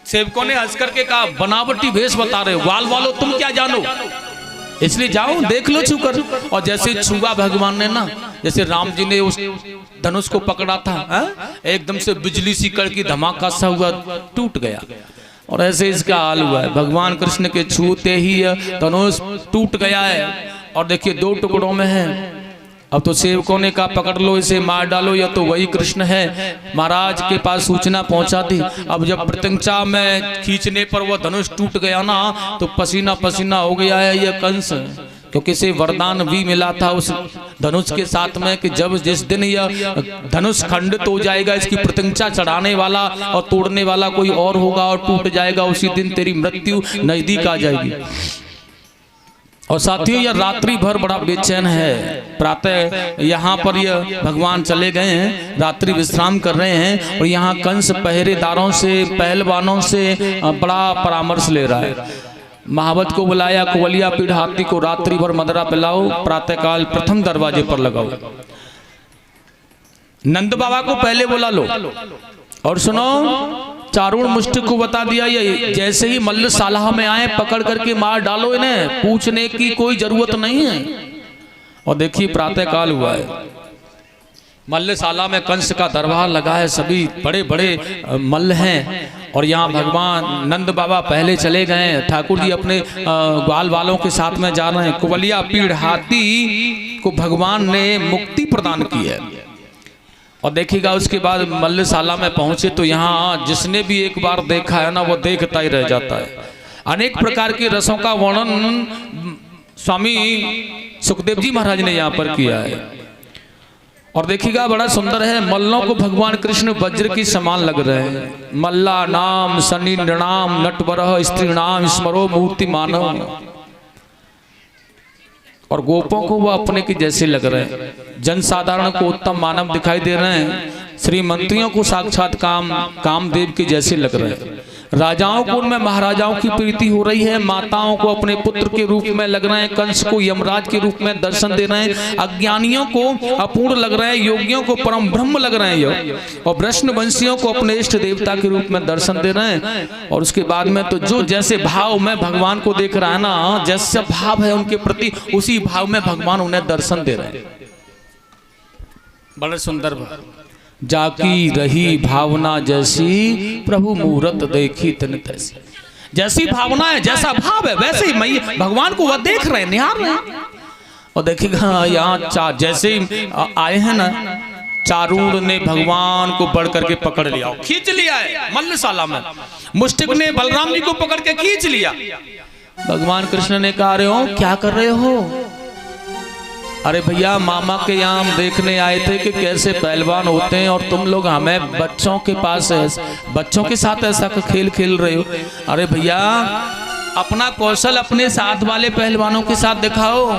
सेवकों ने हंस करके कहा, बनावटी भेष बता रहे हो, वाल वालो तुम क्या जानो, इसलिए जाओ देख लो छू कर। और जैसे छुआ भगवान ने ना, जैसे राम जी ने उस धनुष को पकड़ा था, एकदम से बिजली सी कड़की धमाका सा हुआ, टूट गया। और ऐसे इसका हाल हुआ है, भगवान कृष्ण के छूते ही धनुष टूट गया है, और देखिए 2 टुकड़ों में है। अब तो सेवकों ने कहा, पकड़ लो इसे, मार डालो, या तो वही कृष्ण है। महाराज के पास सूचना पहुंचा दी। अब जब प्रत्यंचा में खींचने पर वह धनुष टूट गया ना, तो पसीना पसीना हो गया है यह कंस, क्योंकि इसे वरदान भी मिला था उस धनुष के साथ में कि जब जिस दिन यह धनुष खंडित हो जाएगा, इसकी प्रत्यंचा चढ़ाने वाला और तोड़ने वाला कोई और होगा और टूट जाएगा, उसी दिन तेरी मृत्यु नजदीक आ जाएगी। और साथियों, यह रात्रि भर बड़ा बेचैन है। प्रातः यहाँ पर यह भगवान चले गए हैं, रात्रि विश्राम कर रहे हैं, और यहाँ कंस पहरेदारों से, पहलवानों से बड़ा परामर्श ले रहा है। महावत को बुलाया, कुवलिया पीढ़ हाथी को रात्रि भर मदरा पिलाओ, प्रातःकाल प्रथम दरवाजे पर लगाओ। नंद बाबा को पहले बुला लो, और सुनो, चारुण मुष्टि को बता दिया, ये जैसे ही मल्लशाला में आए पकड़ करके मार डालो इन्हें, पूछने की कोई जरूरत नहीं है। और देखिए प्रातःकाल हुआ है, मल्लशाला में कंस का दरबार लगा है, सभी बड़े बड़े मल्ल हैं, और यहाँ भगवान नंद बाबा पहले चले गए, ठाकुर जी अपने ग्वाल वालों के साथ में जा रहे हैं। कुवलिया पीढ़ हाथी को भगवान ने मुक्ति प्रदान की है। और देखिएगा उसके बाद मल्लशाला में पहुंचे तो यहाँ जिसने भी एक बार देखा है ना, वो देखता ही रह जाता है। अनेक प्रकार के रसों का वर्णन स्वामी सुखदेव जी महाराज ने यहाँ पर किया है। और देखिएगा बड़ा सुंदर है, मल्लों को भगवान कृष्ण वज्र की समान लग रहे हैं। मल्ला नाम शनि नृणाम नटवरः स्त्री नाम स्मरो मूर्ति मानव। और गोपों को वो अपने के जैसे लग रहे हैं, जनसाधारण को उत्तम मानव दिखाई दे रहे हैं, श्रीमंतियों को साक्षात कामदेव के जैसे लग रहे हैं। राजाओं को उनमें महाराजाओं की प्रीति हो रही है, माताओं को अपने पुत्र के रूप में लग रहे हैं, कंस को यमराज के रूप में दर्शन दे रहे हैं, अज्ञानियों को अपूर्ण लग रहे हैं, योगियों को परम ब्रह्म लग रहे हैं, और वृष्णवंशियों को अपने इष्ट देवता के रूप में दर्शन दे रहे हैं। और उसके बाद में तो जो जैसे भाव में भगवान को देख रहा है ना, जैसा भाव है उनके प्रति, उसी भाव में भगवान उन्हें दर्शन दे रहे हैं। बड़े सुंदर जाकी रही भावना जैसी, प्रभु मूरत देखी तन तैसी। जैसी भावना है, जैसा भाव है, वैसे ही मैं भगवान को वह देख रहे हैं, निहार रहे हैं। और देखिएगा यहाँ जैसे आए हैं ना, चारूण ने भगवान को बढ़ करके पकड़ लिया, खींच लिया है मल्लशाला में। मुष्टिक ने बलराम जी को पकड़ के खींच लिया। भगवान कृष्ण ने कहा, रहे हो क्या कर रहे हो? अरे भैया, मामा के यहाँ हम देखने आए थे कि कैसे पहलवान होते हैं, और तुम लोग हमें बच्चों के पास बच्चों के साथ ऐसा खेल खेल रहे हो। अरे भैया, अपना कौशल अपने साथ वाले पहलवानों के साथ दिखाओ।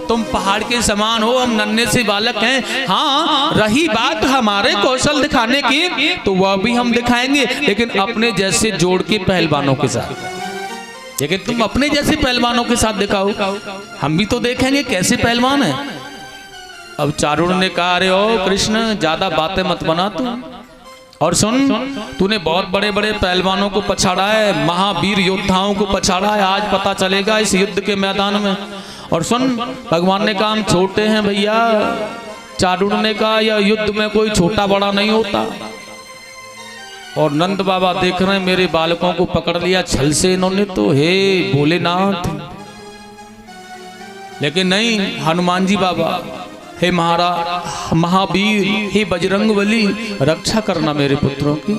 तुम पहाड़ के समान हो, हम नन्हे से बालक हैं। हाँ, रही बात हमारे कौशल दिखाने की, तो वह भी हम दिखाएंगे, लेकिन अपने जैसे जोड़ के पहलवानों के साथ। लेकिन तुम अपने जैसे पहलवानों के साथ दिखाओ, हम भी तो देखेंगे कैसे पहलवान है। अब चारुण ने कहा, अरे ओ कृष्ण, ज्यादा बातें मत बना तू, और सुन, तूने बहुत बड़े बड़े पहलवानों को पछाड़ा है, महावीर योद्धाओं को पछाड़ा है, आज पता चलेगा इस युद्ध के मैदान में। और सुन, भगवान ने कहा हम छोटे हैं भैया। चारुण ने कहा, यह युद्ध में कोई छोटा बड़ा नहीं होता। और नंद बाबा देख रहे हैं, मेरे बालकों को पकड़ लिया छल से इन्होंने तो, हे भोलेनाथ। लेकिन नहीं, हनुमान जी बाबा, हे महावीर, हे बजरंगबली, रक्षा करना मेरे पुत्रों की।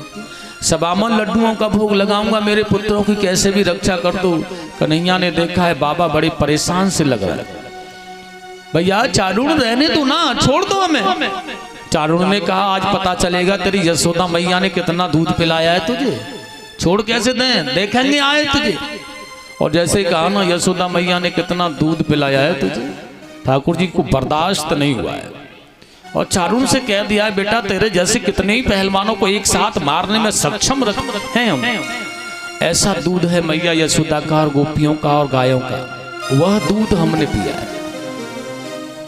सबामन लड्डुओं का भोग लगाऊंगा, मेरे पुत्रों की कैसे भी रक्षा कर दो। कन्हैया ने देखा है बाबा बड़े परेशान से लग रहा है। भैया चारुण रहने दो ना, छोड़ दो हमें। चारुण ने कहा, आज पता चलेगा तेरी यशोदा मैया ने कितना दूध पिलाया है तुझे, छोड़ कैसे दें, देखेंगे आए तुझे। और जैसे कहा ना, यशोदा मैया ने कितना दूध पिलाया है तुझे, ठाकुर जी को बर्दाश्त नहीं हुआ है। और चारुण से कह दिया है, बेटा तेरे जैसे कितने ही पहलवानों को एक साथ मारने में सक्षम हैं हम। ऐसा दूध है मैया यशोदा का और गोपियों का और गायों का, वह दूध हमने पिया है।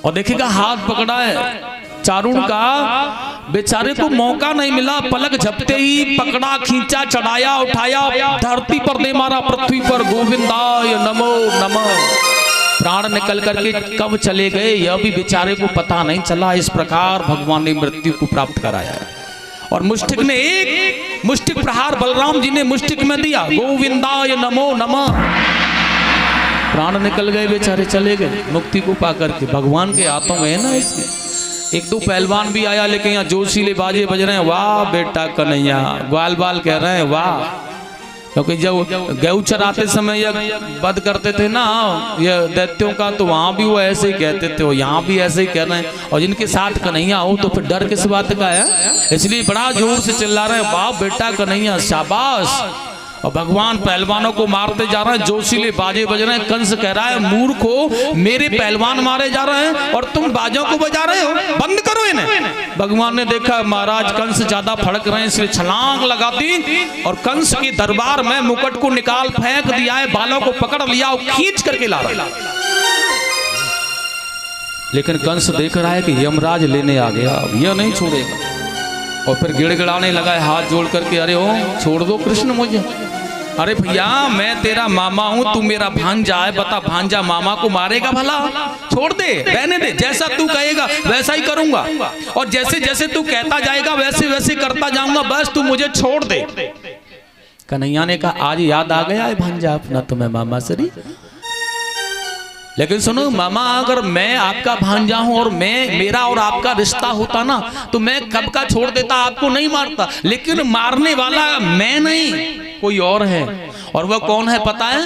और देखिएगा हाथ पकड़ा है चारुण का, बेचारे को मौका नहीं मिला, पलक झपते ही पकड़ा, खींचा, चढ़ाया, उठाया, धरती पर दे मारा, पृथ्वी पर गोविंदाय नमो नमः। प्राण निकल करके कब चले गए यह भी बेचारे को पता नहीं चला। इस प्रकार भगवान ने मृत्यु को प्राप्त कराया है। और मुष्टिक ने एक मुष्टिक प्रहार बलराम जी ने मुष्टिक में दिया, गोविंदाय नमो नमः। प्राण निकल गए, बेचारे चले गए मुक्ति को पा करके। भगवान के हाथों में है ना इसके। एक दो पहलवान भी आया, लेकिन यहाँ जोशीले बाजे बज रहे हैं, वाह बेटा कन्हैया, ग्वाल बाल कह रहे हैं वाह। क्योंकि जब गेहूं चराते समय यह वध करते थे ना ये दैत्यों का, तो वहां भी वो ऐसे ही कहते थे, वो यहाँ भी ऐसे ही कह रहे हैं। और जिनके साथ कन्हैया हो तो फिर डर किस बात का है, इसलिए बड़ा जोर से चिल्ला रहे हैं, वाह बेटा कन्हैया, शाबाश। और भगवान पहलवानों को मारते जा रहे हैं, जोशीले बाजे बज रहे हैं। कंस कह रहा है, मूर्खो, मेरे पहलवान मारे जा रहे हैं और तुम बाजों को बजा रहे हो, बंद करो इन्हें। भगवान ने देखा महाराज कंस ज्यादा फड़क रहे हैं, इसलिए छलांग लगा दी और कंस के दरबार में मुकुट को निकाल फेंक दिया है, बालों को पकड़ लिया और खींच करके ला रहा है। लेकिन कंस देख रहा है कि यमराज लेने आ गया, अब यह नहीं छोड़ेगा। और फिर गिड़गिड़ाने लगा है हाथ जोड़ करके, अरे ओ छोड़ दो कृष्ण मुझे। अरे भैया मैं तेरा मामा हूं, तू मेरा भांजा है, बता भांजा मामा को मारेगा भला? छोड़ दे, रहने दे, जैसा तू कहेगा वैसा ही करूंगा, और जैसे जैसे तू कहता जाएगा वैसे वैसे करता जाऊंगा, बस तू मुझे छोड़ दे। कन्हैया ने कहा, आज याद आ गया है भांजा अपना तुम्हें मामा सरी। लेकिन सुनो मामा, अगर मैं आपका भांजा हूं और मेरा और आपका रिश्ता होता ना, तो मैं कब का छोड़ देता, आपको नहीं मारता। लेकिन मारने वाला मैं नहीं, कोई और है। और वह कौन है पता है?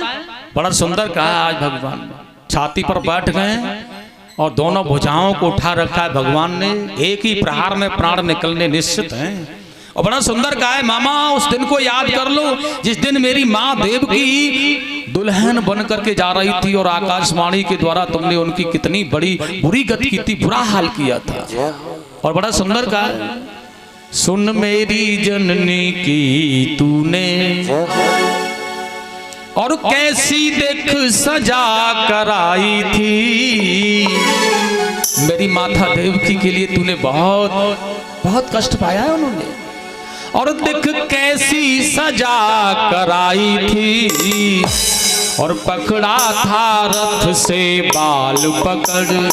बड़ा सुंदर कहा आज भगवान, छाती पर बैठ गए और दोनों भुजाओं को उठा रखा है भगवान ने, एक ही प्रहार में प्राण निकलने निश्चित हैं। और बड़ा सुंदर कहा है, मामा उस दिन को याद कर लो जिस दिन मेरी माँ देवकी दुल्हन बन करके जा रही थी और आकाशवाणी के द्वारा तुमने उनकी कितनी बड़ी बुरी गति की थी, बुरा हाल किया था। और बड़ा सुंदर कहा सुन मेरी जननी की तूने, और कैसी देख सजा कराई थी। मेरी माता देवकी के लिए तूने बहुत बहुत कष्ट पाया है उन्होंने, और देख कैसी सजा कराई थी, और पकड़ा था रथ से बाल पकड़।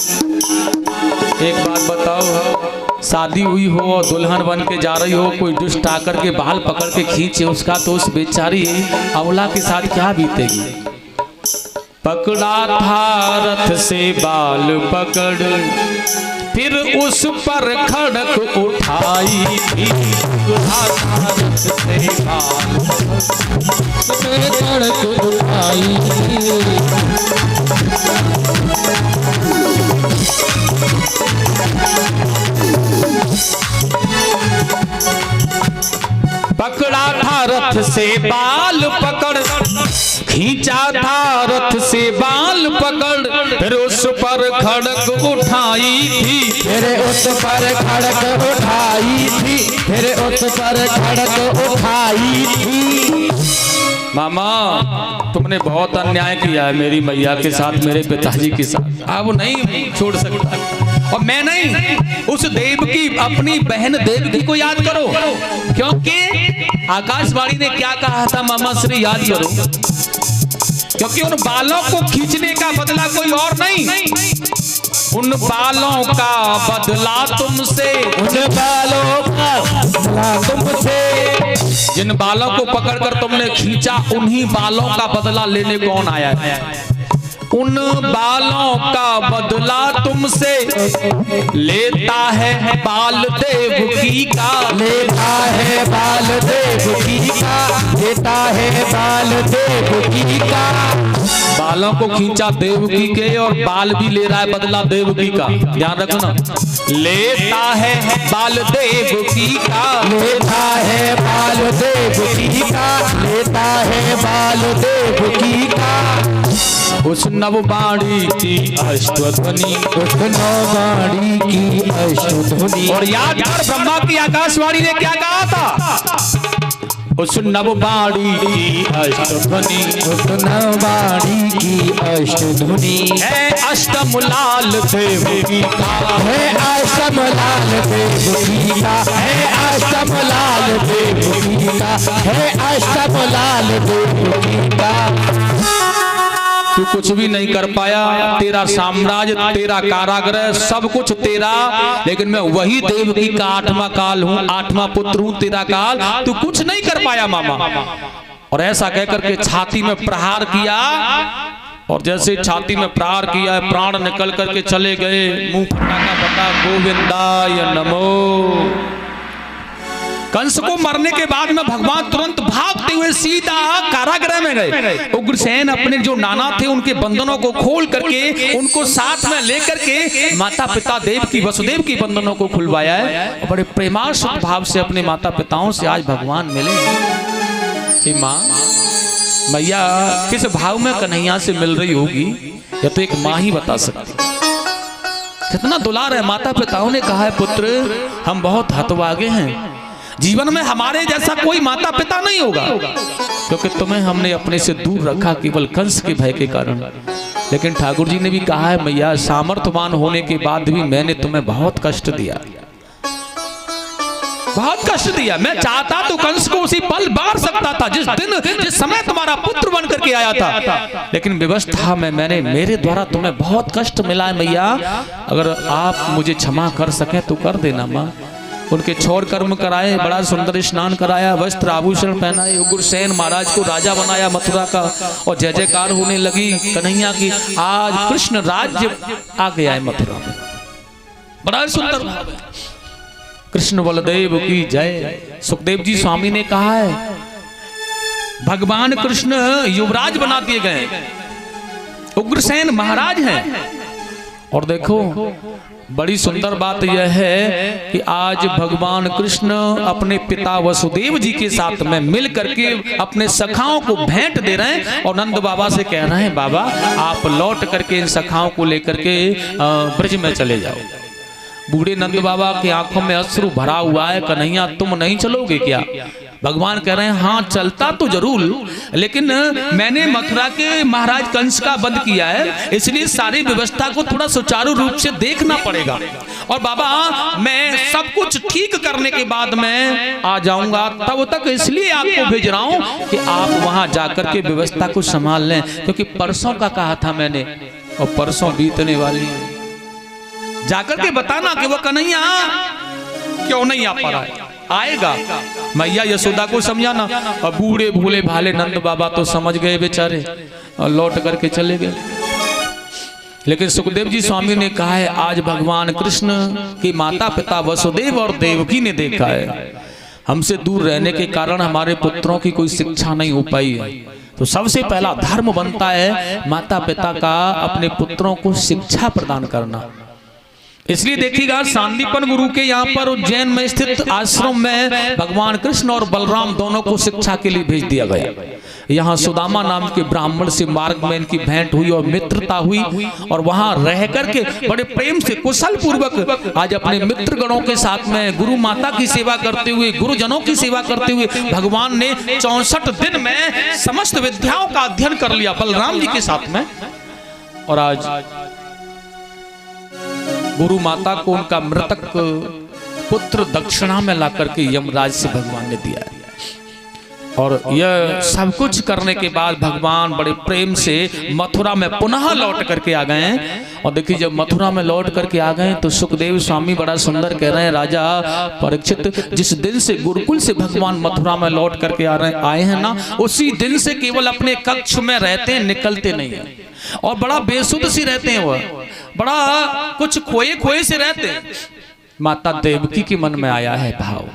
एक बात बताओ, शादी हुई हो और दुल्हन बन के जा रही हो, कोई दुष्ट आकर के बाल पकड़ के खींचे उसका, तो उस बेचारी अमला के साथ क्या बीतेगी। पकड़ा था रथ से बाल पकड़, फिर उस पर खड़क उठाई थी। रथ से बाल खड़क उठाई पकड़ा था रथ से बाल पकड़, खींचा था रथ से बाल पकड़, फिर उस पर खड़क उठाई थी। फिर उस पर खड़क उठाई थी, फिर उस पर खड़क उठाई थी। मामा तुमने बहुत अन्याय किया है मेरी मैया के साथ, मेरे पिताजी के साथ, अब नहीं छोड़ सकता। और मैं नहीं, उस देव की अपनी बहन देवकी को याद करो, क्योंकि आकाशवाणी ने क्या कहा था मामा श्री, याद करो। क्योंकि उन बालों को खींचने का बदला कोई और नहीं, उन बालों का बदला तुमसे, उन बालों का बदला तुमसे। जिन बालों को पकड़कर तुमने खींचा, उन्हीं बालों का बदला लेने कौन आया है। उन बालों का बदला तुमसे लेता है बाल देवकी का, लेता है बाल देवकी का, लेता है बाल देवकी का। बालों को खींचा देवकी के, और बाल भी ले रहा है बदला देवकी का, ध्यान रखना। लेता है बाल देवकी का, लेता है बाल देवकी का, लेता है बाल देवकी का। उस नवबाड़ी की अष्टध्वनि, उस नवबाड़ी की अष्टध्वनि। और याद कर ब्रह्मा की आकाशवाणी ने क्या कहा था। उस नवबाड़ी की अष्टध्वनि, उस नवबाड़ी की अष्टध्वनि है अष्टमलाल देवकी का, है अष्टमलाल देवकी का, है अष्टमलाल देवकी का, है अष्टमलाल देवकी का। तू कुछ भी नहीं कर पाया, तेरा साम्राज्य, तेरा कारागृह, सब कुछ तेरा, लेकिन मैं वही देवकी का 8वां काल हूँ, 8वां पुत्र हूँ, तेरा काल, तू कुछ नहीं कर पाया मामा। और ऐसा कहकर के छाती में प्रहार किया, और जैसे छाती में प्रहार किया, प्राण निकल करके चले गए। मुंह फटा का फटा गोविंदाय नमो। कंस को मरने के बाद में भगवान तुरंत भागते हुए सीधा कारागृह में गए। उग्रसेन अपने जो नाना थे उनके बंधनों को खोल करके उनको साथ में लेकर के माता पिता देव की वसुदेव की बंधनों को खुलवाया है, और बड़े प्रेमास्पद भाव से अपने माता पिताओं से आज भगवान मिले। कि माँ मैया किस भाव में कन्हैया से मिल रही होगी, या तो एक माँ ही बता सकती। कितना दुलार है। माता पिताओं ने कहा है पुत्र हम बहुत हतभागे हैं, जीवन में हमारे जैसा कोई माता पिता नहीं होगा, क्योंकि तुम्हें हमने अपने से दूर रखा केवल कंस के भय के कारण। लेकिन ठाकुर जी ने भी कहा है मैया सामर्थ्यवान होने के बाद भी मैंने तुम्हें बहुत कष्ट दिया, बहुत कष्ट दिया। मैं चाहता तो कंस को उसी पल मार सकता था जिस दिन जिस समय तुम्हारा पुत्र बन करके आया था, लेकिन व्यवस्था में मैंने मेरे द्वारा तुम्हें बहुत कष्ट मिला है मैया। अगर आप मुझे क्षमा कर सके तो कर देना माँ। उनके छोड़ कर्म कराए, बड़ा सुंदर स्नान कराया, वस्त्र आभूषण पहनाए, उग्रसेन महाराज को राजा बनाया मथुरा का, और जय जयकार होने लगी कन्हैया की। आज कृष्ण राज्य आ गया है मथुरा में, बड़ा सुंदर भाव है। कृष्ण बलदेव की जय। सुखदेव जी स्वामी ने कहा है भगवान कृष्ण युवराज बना दिए गए, उग्रसेन महाराज हैं। और देखो बड़ी सुंदर बात यह है कि आज भगवान कृष्ण अपने पिता वसुदेव जी के साथ में मिल करके अपने सखाओं को भेंट दे रहे हैं, और नंद बाबा से कह रहे हैं बाबा आप लौट करके इन सखाओं को लेकर के ब्रज में चले जाओ। बूढ़े नंद बाबा की आंखों में अश्रु भरा हुआ है। कन्हैया तुम नहीं चलोगे क्या? भगवान कह रहे हैं हाँ चलता तो जरूर, लेकिन मैंने मथुरा के महाराज कंस का वध किया है, इसलिए सारी व्यवस्था को थोड़ा सुचारू रूप से देखना पड़ेगा। और बाबा मैं सब कुछ ठीक करने के बाद मैं आ जाऊंगा, तब तक इसलिए आपको भेज रहा हूं कि आप वहां जाकर के व्यवस्था को संभाल लें, क्योंकि परसों का कहा था मैंने और परसों बीतने वाली है। जाकर के बताना कि वो कन्हैया क्यों नहीं आ पा रहा है, आएगा। मैया यशोदा को समझाना। और बूढ़े भूले भाले नंद बाबा तो समझ गए बेचारे और लौट करके चले गए। लेकिन सुखदेव जी स्वामी ने कहा है आज भगवान कृष्ण के माता पिता वसुदेव और देवकी ने देखा है, हमसे दूर रहने के कारण हमारे पुत्रों की कोई शिक्षा नहीं हो पाई है। तो सबसे पहला धर्म बनता है माता पिता का अपने पुत्रों को शिक्षा प्रदान करना। इसलिए देखिएगा सांदीपन गुरु के यहाँ पर उज्जैन में स्थित आश्रम में भगवान कृष्ण और बलराम दोनों को शिक्षा के लिए भेज दिया गया। यहाँ सुदामा नाम के ब्राह्मण से मार्ग में इनकी भेंट हुई और मित्रता हुई, और वहां रह करके बड़े प्रेम से कुशल पूर्वक आज अपने मित्र गणों के साथ में गुरु माता की सेवा करते हुए, गुरुजनों की सेवा करते हुए भगवान ने 64 दिन में समस्त विद्याओं का अध्ययन कर लिया बलराम जी के साथ में। और आज गुरु माता को उनका मृतक पुत्र दक्षिणा में लाकर के यमराज से भगवान ने दिया है। और यह सब कुछ करने के बाद भगवान बड़े प्रेम से मथुरा में पुनः लौट करके आ गए हैं। और देखिए जब मथुरा में लौट करके आ गए तो सुखदेव स्वामी बड़ा सुंदर कह रहे हैं, राजा परीक्षित जिस दिन से गुरुकुल से भगवान मथुरा में लौट करके आए हैं ना, उसी दिन से केवल अपने कक्ष में रहते हैं, निकलते नहीं है। और बड़ा बेसुध सी रहते हैं, वह बड़ा कुछ खोए खोए से रहते हैं। माता देवकी के मन में आया है भाव,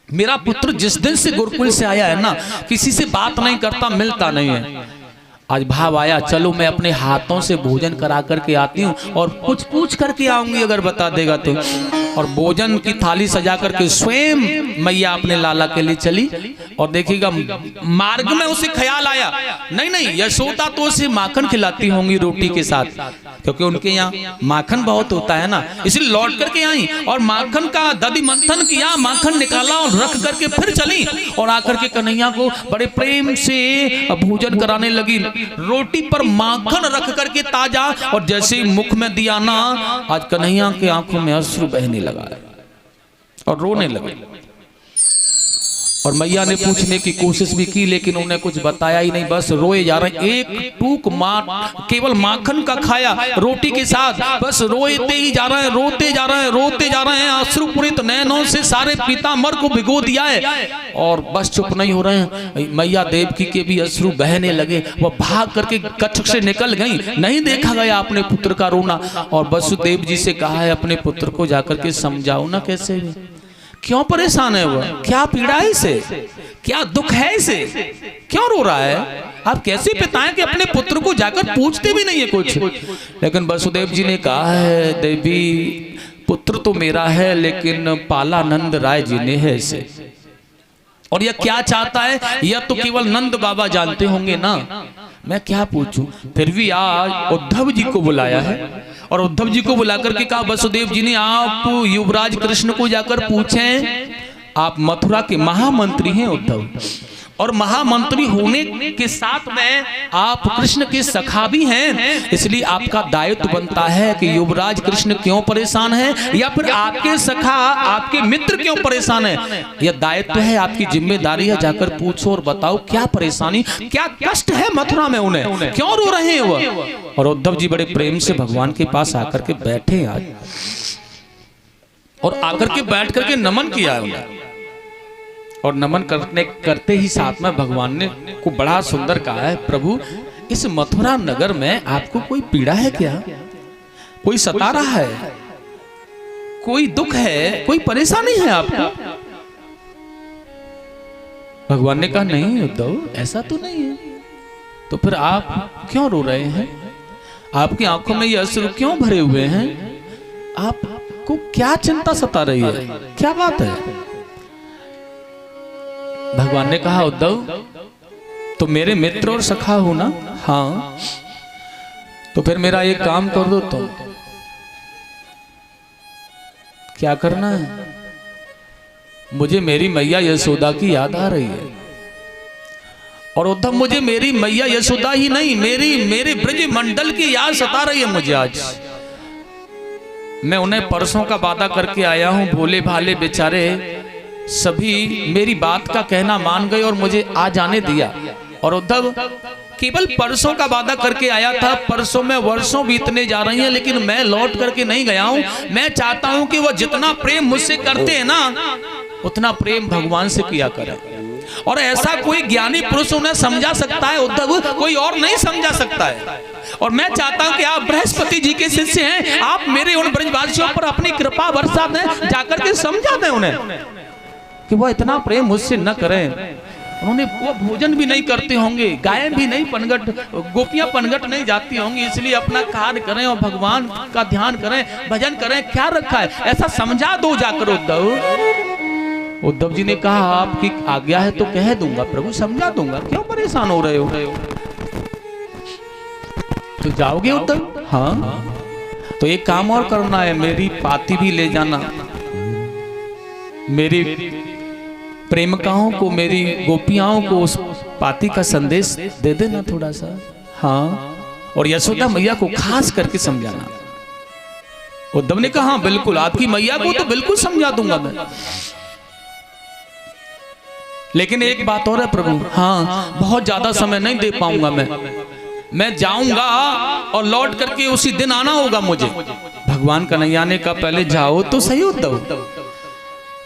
मेरा पुत्र जिस दिन से गुरुकुल से आया है ना, किसी से बात नहीं करता, मिलता नहीं है। आज भाव आया चलो मैं अपने हाथों से भोजन करा करके आती हूँ और कुछ पूछ करके आऊंगी अगर बता देगा तो। और भोजन की थाली सजा करके स्वयं मैया अपने लाला के लिए चली। और देखिएगा मार्ग में उसे ख्याल आया, नहीं यशोदा तो उसे माखन खिलाती होंगी रोटी के साथ, क्योंकि उनके यहाँ माखन बहुत होता है ना, इसलिए लौट करके आई और माखन का दधि मंथन किया, माखन निकाला और रख करके फिर चली। और आकर के कन्हैया को बड़े प्रेम से भोजन कराने लगी, रोटी पर माखन रख करके ताजा। और जैसे ही मुख में दिया ना, आज कन्हैया के आंखों में अश्रु बहने लगा और रोने लगे। और मैया ने पूछने की कोशिश भी की, लेकिन उन्हें कुछ बताया ही नहीं, बस रोए जा रहे। एक टूक केवल माखन का खाया रोटी के साथ, बस रोते ही जा रहे हैं, रोते जा रहे हैं, रोते जा रहे हैं। अश्रुपूरित नैनों से सारे पीताम्बर को भिगो दिया है और बस चुप नहीं हो रहे हैं। मैया देवकी के भी अश्रु बहने लगे, वह भाग करके कक्ष से निकल गई। नहीं देखा गया अपने पुत्र का रोना। और वसुदेव जी से कहा है अपने पुत्र को जाकर के समझाओ ना, कैसे क्यों परेशान है, वह क्या पीड़ा है इसे, क्या दुख है इसे, क्यों रो रहा है। आप कैसे पिता हैं कि अपने पुत्र को जाकर पूछते भी नहीं है कुछ। लेकिन वसुदेव जी ने कहा है देवी पुत्र तो मेरा है, लेकिन पाला नंद राय जी ने है इसे, और यह क्या चाहता है यह तो केवल नंद बाबा जानते होंगे ना, मैं क्या पूछूं। फिर भी आज उद्धव जी को बुलाया है और उद्धव जी को बुलाकर के कहा वसुदेव जी ने आप युवराज कृष्ण को जाकर पूछें, आप मथुरा के महामंत्री हैं उद्धव, और महामंत्री होने के साथ में आप कृष्ण के सखा भी हैं, इसलिए आपका दायित्व बनता है कि युवराज कृष्ण क्यों परेशान है या फिर आपके सखा आपके मित्र क्यों परेशान है। यह दायित्व है, आपकी जिम्मेदारी है, जाकर पूछो और बताओ क्या परेशानी, क्या कष्ट है मथुरा में, उन्हें क्यों रो रहे हैं वह। और उद्धव जी बड़े प्रेम से भगवान के पास आकर के बैठे आज, और आकर के बैठ करके नमन किया उन्हें। और नमन करते ही साथ में भगवान ने को बड़ा सुंदर कहा है, प्रभु इस मथुरा नगर में आपको कोई पीड़ा है क्या, कोई सता रहा है, कोई दुख है, कोई परेशानी है आपको। भगवान ने कहा नहीं उद्धव ऐसा तो नहीं है। तो फिर आप क्यों रो रहे हैं, आपकी आंखों में ये अश्रु क्यों भरे हुए हैं, आपको क्या चिंता सता रही है, क्या बात है। भगवान ने कहा उद्धव तो मेरे मित्र और सखा हो ना, हाँ, तो फिर मेरा एक काम कर दो तुम, क्या करना है? मुझे मेरी मैया यशोदा की याद आ रही है। और उद्धव मुझे मेरी मैया यशोदा ही नहीं, मेरे ब्रज मंडल की याद सता रही है मुझे आज। मैं उन्हें परसों का वादा करके आया हूं, भोले भाले बेचारे सभी मेरी बात का कहना मान गए और मुझे आ जाने दिया। और उद्धव केवल परसों का वादा करके आया था, परसों में वर्षों बीतने जा रही हैं, लेकिन मैं लौट करके नहीं गया हूं। मैं चाहता हूं कि वो जितना प्रेम मुझसे करते हैं ना, उतना प्रेम भगवान से किया करें। और ऐसा कोई ज्ञानी पुरुष उन्हें समझा सकता है उद्धव, कोई और नहीं समझा सकता है। और मैं चाहता हूं कि आप बृहस्पति जी के शिष्य हैं, आप मेरे उन ब्रजवासियों पर अपनी कृपा बरसा दें, जाकर के समझा दें उन्हें कि वो इतना प्रेम मुझसे न करें। उन्होंने वो भोजन भी नहीं करते होंगे, गाय भी नहीं पनगट, गोपियां पनगट नहीं जाती होंगी, इसलिए अपना कार्य करें और भगवान का ध्यान करें, भजन करें। क्या रखा है, ऐसा समझा दो जाकर उद्धव। उद्धव जी ने कहा आपकी आज्ञा है तो कह दूंगा प्रभु, समझा दूंगा, क्यों परेशान हो रहे हो? तो जाओगे उद्धव? हाँ। तो एक काम और करना है, मेरी पाती भी ले जाना, मेरी प्रेमिकाओं को, मेरी गोपियाओं को उस पाती का संदेश दे देना थोड़ा सा। हाँ, और यशोदा मैया को खास करके समझाना। उद्धव ने कहा हाँ बिल्कुल, आपकी मैया को तो बिल्कुल समझा दूंगा मैं, लेकिन एक बात और है प्रभु। हाँ, बहुत ज्यादा समय नहीं दे पाऊंगा मैं जाऊंगा और लौट करके उसी दिन आना होगा मुझे। भगवान कन्हैया ने कहा पहले जाओ तो सही उद्धव।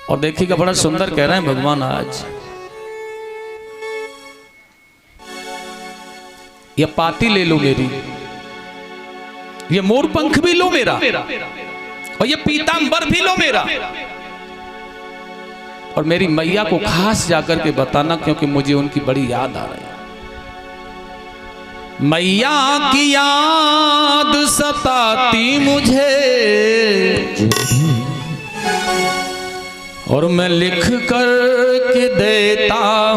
और देखिएगा बड़ा सुंदर कह रहे हैं भगवान आज, ये पाती ले लो मेरी, ये मोर पंख भी लो मेरा, और ये पीतांबर भी लो मेरा, और मेरी मैया को खास जाकर के बताना, क्योंकि मुझे उनकी बड़ी याद आ रही है। मैया की याद सताती मुझे, और मैं लिख कर के देता हूं